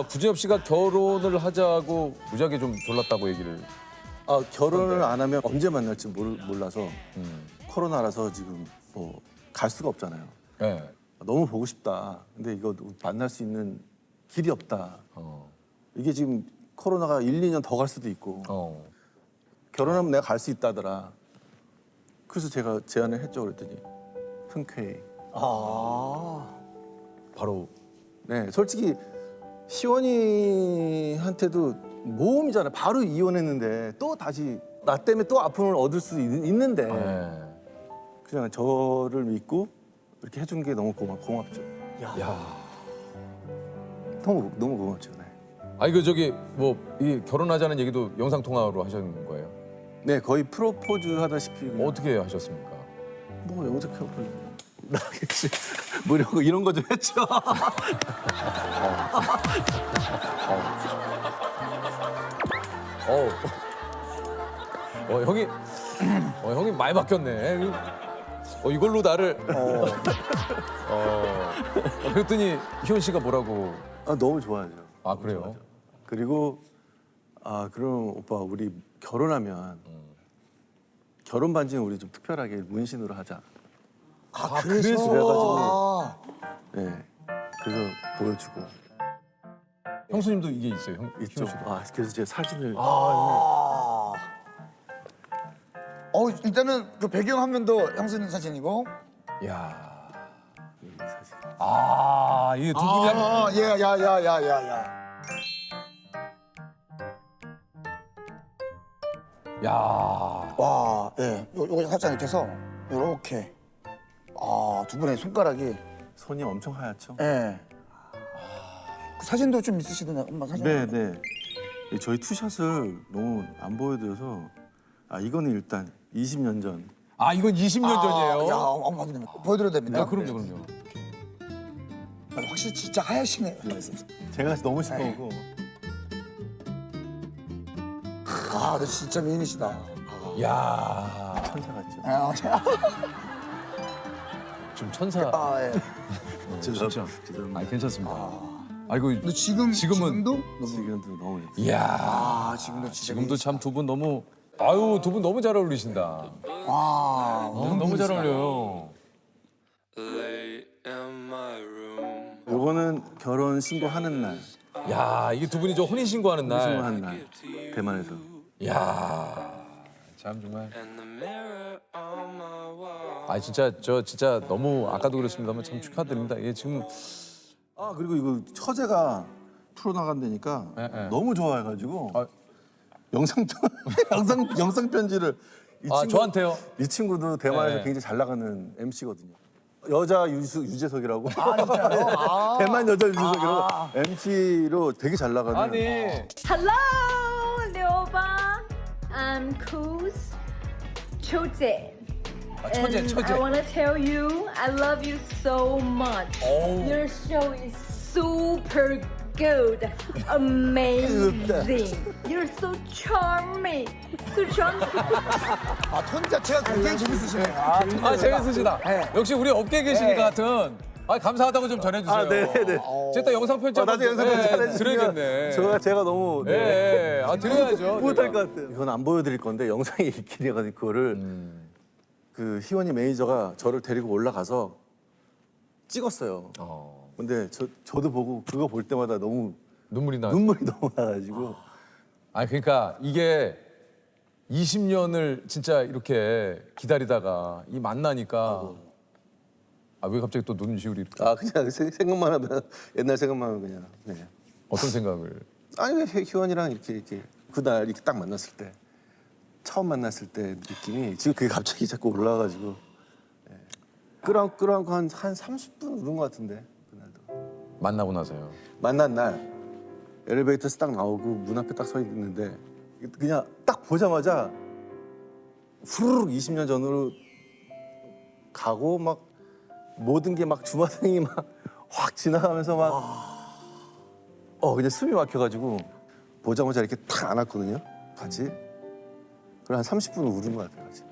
구진엽 씨가 결혼을 하자고 무지하게 좀 졸랐다고 얘기를. 결혼을 안 하면 언제 만날지 몰라서 코로나라서 지금 뭐 갈 수가 없잖아요. 네. 너무 보고 싶다. 근데 이거 만날 수 있는 길이 없다. 이게 지금 코로나가 1, 2년 더 갈 수도 있고. 결혼하면 내가 갈 수 있다더라. 그래서 제가 제안을 했죠. 그랬더니 흔쾌히. 바로. 네, 솔직히 시원이한테도 모험이잖아요. 바로 이혼했는데 또 다시 나 때문에 또 아픔을 얻을 수 있는데 그냥 저를 믿고 이렇게 해준 게 너무 고맙죠. 너무 고맙죠. 네. 아니 이 결혼하자는 얘기도 영상 통화로 하신 거예요? 네, 거의 프로포즈 하다시피. 어떻게 하셨습니까? 뭐 영상 프로포즈. 나겠지. 뭐 이런 거 좀 했죠. 형이 많이 바뀌었네. 이걸로 나를. 그랬더니 희원 씨가 뭐라고? 너무 좋아하죠. 그래요? 좋아하죠. 그리고 그럼 오빠 우리 결혼하면 결혼 반지는 우리 좀 특별하게 문신으로 하자. 그래서? 그래가지고 네, 그래서 보여주고. 형수님도 이게 있어요. 있죠. 그래서 제 사진을. 일단은 그 배경 화면도 형수님 사진이고. 야. 사진. 이게 두 분이 야야야야야야. 야. 와, 예. 요거 살짝 이렇게 해서 요렇게. 두 분의 손가락이. 손이 엄청 하얗죠? 예. 그 사진도 좀 있으시던데, 엄마 사진. 네. 저희 투샷을 너무 안 보여드려서 이거는 일단 20년 전. 이건 20년 전이에요? 야, 엄마 보여드려도 됩니다. 그럼요. 확실히 진짜 하얗시네. 제가 너무 시끄럽고. 너 진짜 미인이시다. 야. 천사 같죠? 좀 천사. 예. 진짜. 괜찮습니다. 아이고 근데 지금도 지금도 너무 이야. 지금도 참 두 분 너무 아유 두 분 너무 잘 어울리신다. 너무 잘 어울려요. 요거는 결혼 신고하는 날. 야 이게 두 분이 저 혼인 신고하는 날. 신고하는 날 대만에서. 야, 참 정말. 아 진짜 저 진짜 너무 아까도 그랬습니다만 참 축하드립니다. 이게 지금 아 그리고 이거 처제가 프로 나간다니까 너무 좋아해가지고 영상 편지를 저한테요? 이 친구도 대만에서 네. 굉장히 잘 나가는 MC거든요. 여자 유재석이라고. 진짜요? 대만 여자 유재석이라고 MC로 되게 잘 나가는. 아니. Hello, Leoba. I'm Koos Choje. 처제, And 처제. I want to tell you, I love you so much. Oh. Your show is super good, amazing. You're so charming, so charming. 톤 자체가 굉장히 재밌으시네요. 재밌으시다. 역시 우리 업계에 계시니까 같은. 감사하다고 좀 전해주세요. 네네. 제가 영상 편지 나중에 영상 편지 잘해주시면 드려야겠네. 제가 너무 드려야죠. 뿌듯할 것 같아요. 이건 안 보여드릴 건데 영상이 있긴 해가지고 그거를 그 희원이 매니저가 저를 데리고 올라가서 찍었어요. 근데 저도 보고 그거 볼 때마다 너무 눈물이 너무 나가지고. 그러니까 이게 20년을 진짜 이렇게 기다리다가 이 만나니까 왜 갑자기 또 눈시울이 이렇게? 그냥 생각만 하면 옛날 생각만 하면 그냥. 네. 어떤 생각을? 아니 희원이랑 이렇게 그날 이렇게 딱 만났을 때 처음 만났을 때 느낌이 지금 그게 갑자기 자꾸 올라와가지고 끌어안고 한 30분 울은 것 같은데 그날도. 만나고 나서요. 만난 날 엘리베이터에서 딱 나오고 문 앞에 딱 서 있는데 그냥 딱 보자마자 후루룩 20년 전으로 가고 막 모든 게 막 주마등이 막 확 지나가면서 막 그냥 숨이 막혀가지고 보자마자 이렇게 탁 안았거든요 같이. 그래 한 30분 울은 것 같아요 같이.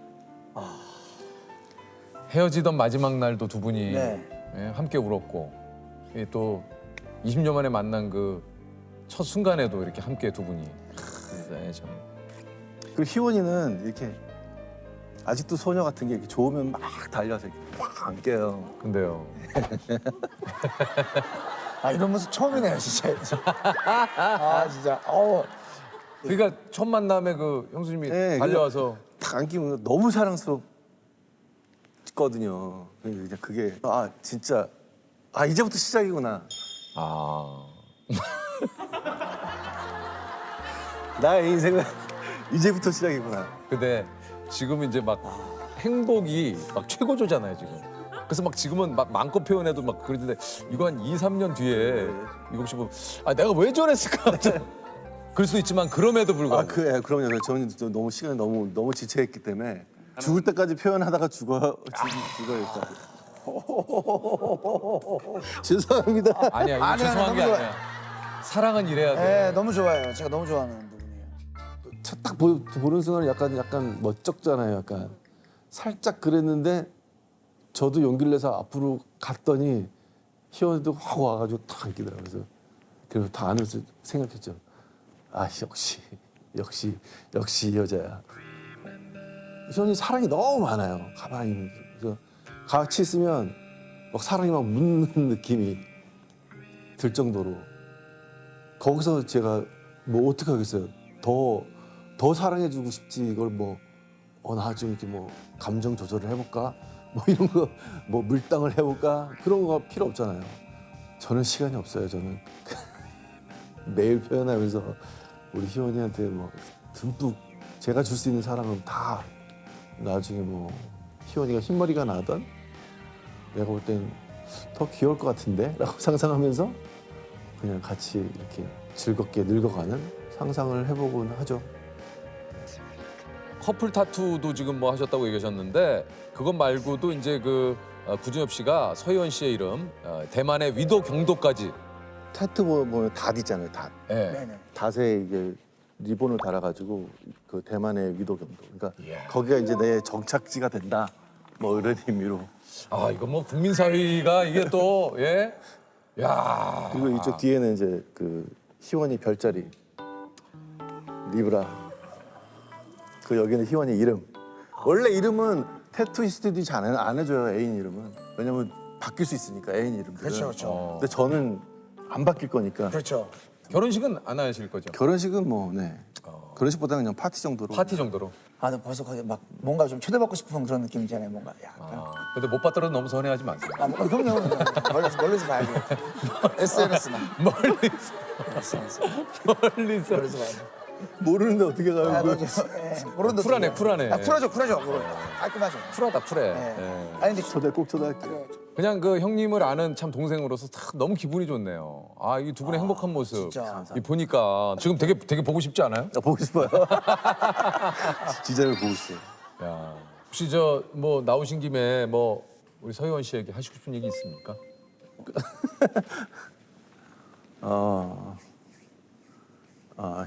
헤어지던 마지막 날도 두 분이 함께 울었고 또 20년 만에 만난 그 첫 순간에도 이렇게 함께 두 분이. 참. 그리고 희원이는 이렇게 아직도 소녀 같은 게 이렇게 좋으면 막 달려서 이렇게 막 안겨요. 근데요. 이런 모습 처음이네요, 진짜. 진짜. 그러니까 첫 만남에 그 형수님이 달려와서 딱 안기면 너무 사랑스럽거든요. 그냥 그게 진짜 이제부터 시작이구나. 나의 인생은 이제부터 시작이구나. 근데 지금은 이제 막 행복이 막 최고조잖아요 지금. 그래서 막 지금은 막 마음껏 표현해도 막 그러는데 이거 한 2, 3년 뒤에 이거 혹시 뭐 내가 왜 저랬을까? 그럴 수도 있지만 그럼에도 불구하고. 그럼요. 저는 너무 시간이 너무 지체했기 때문에 죽을 때까지 표현하다가 죽어요. 죄송합니다. 아니야, 죄송한 게 아니야. 사랑은 이래야 돼. 너무 좋아요. 제가 너무 좋아하는 부분이에요. 딱 보는 순간 약간 멋쩍잖아요. 약간 살짝 그랬는데 저도 용기를 내서 앞으로 갔더니 희원이도 확 와가지고 탁 안기더라고요. 그래서 다 안으면서 생각했죠. 역시 이 여자야. 희원이 사랑이 너무 많아요. 가만히 있는. 그래서 같이 있으면 막 사랑이 막 묻는 느낌이 들 정도로. 거기서 제가 뭐 어떻게 하겠어요. 더 사랑해주고 싶지. 이걸 나 좀 이렇게 감정 조절을 해볼까? 이런 거 밀당을 해볼까? 그런 거 필요 없잖아요. 저는 시간이 없어요. 저는 매일 표현하면서 우리 희원이한테 듬뿍 제가 줄 수 있는 사랑은 다 나중에 희원이가 흰머리가 나던 내가 볼 땐 더 귀여울 것 같은데? 라고 상상하면서 그냥 같이 이렇게 즐겁게 늙어가는 상상을 해보곤 하죠. 커플 타투도 지금 하셨다고 얘기하셨는데 그것 말고도 이제 구준엽 씨가 서희원 씨의 이름 대만의 위도 경도까지 타투 보면 닷 있잖아요. 닷. 네네. 닷에 이게 리본을 달아가지고 그 대만의 위도 경도. 그러니까 거기가 이제 내 정착지가 된다. 이런 의미로. 이거 국민사회가 이게 또 야. 그리고 이쪽 뒤에는 이제 그 희원이 별자리 리브라. 그 여기는 희원이 이름. 원래 이름은 태투이스트들이 잘 안 해줘요, 애인 이름은. 왜냐면 바뀔 수 있으니까 애인 이름들은. 그렇죠, 그렇죠. 근데 저는 안 바뀔 거니까. 그렇죠. 결혼식은 안 하실 거죠? 결혼식은 뭐 네. 결혼식보다는 그냥 파티 정도로. 파티 정도로. 아, 나 벌써 거기 막 뭔가 좀 초대받고 싶은 그런 느낌이잖아요, 뭔가. 약간. 근데 못 받더라도 너무 서운해하지 마세요. 아, 그럼요. 멀리서 봐야죠. SNS만. 멀리서. 멀리서 봐야죠. 모르는데 어떻게 가요? 아, 모르는데 쿨하네, 어떻게 쿨하네. 해요? 아, 쿨하죠. 깔끔하죠. 쿨하다, 쿨해. 네. 예. 아니 근데 꼭 초대할게요. 그냥 그 형님을 아는 참 동생으로서 딱 너무 기분이 좋네요. 아, 이 두 분의 행복한 모습. 진짜. 이 보니까 지금 되게 보고 싶지 않아요? 보고 싶어요. 진짜로 보고 싶어요. 야, 혹시 저 뭐 나오신 김에 뭐 우리 서희원 씨에게 하시고 싶은 얘기 있습니까?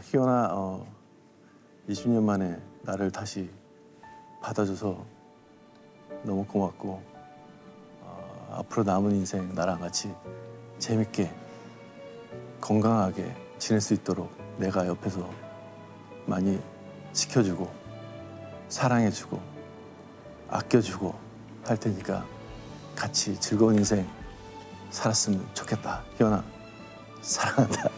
희원아, 20년 만에 나를 다시 받아줘서 너무 고맙고 앞으로 남은 인생 나랑 같이 재밌게 건강하게 지낼 수 있도록 내가 옆에서 많이 지켜주고 사랑해주고 아껴주고 할 테니까 같이 즐거운 인생 살았으면 좋겠다. 희원아, 사랑한다.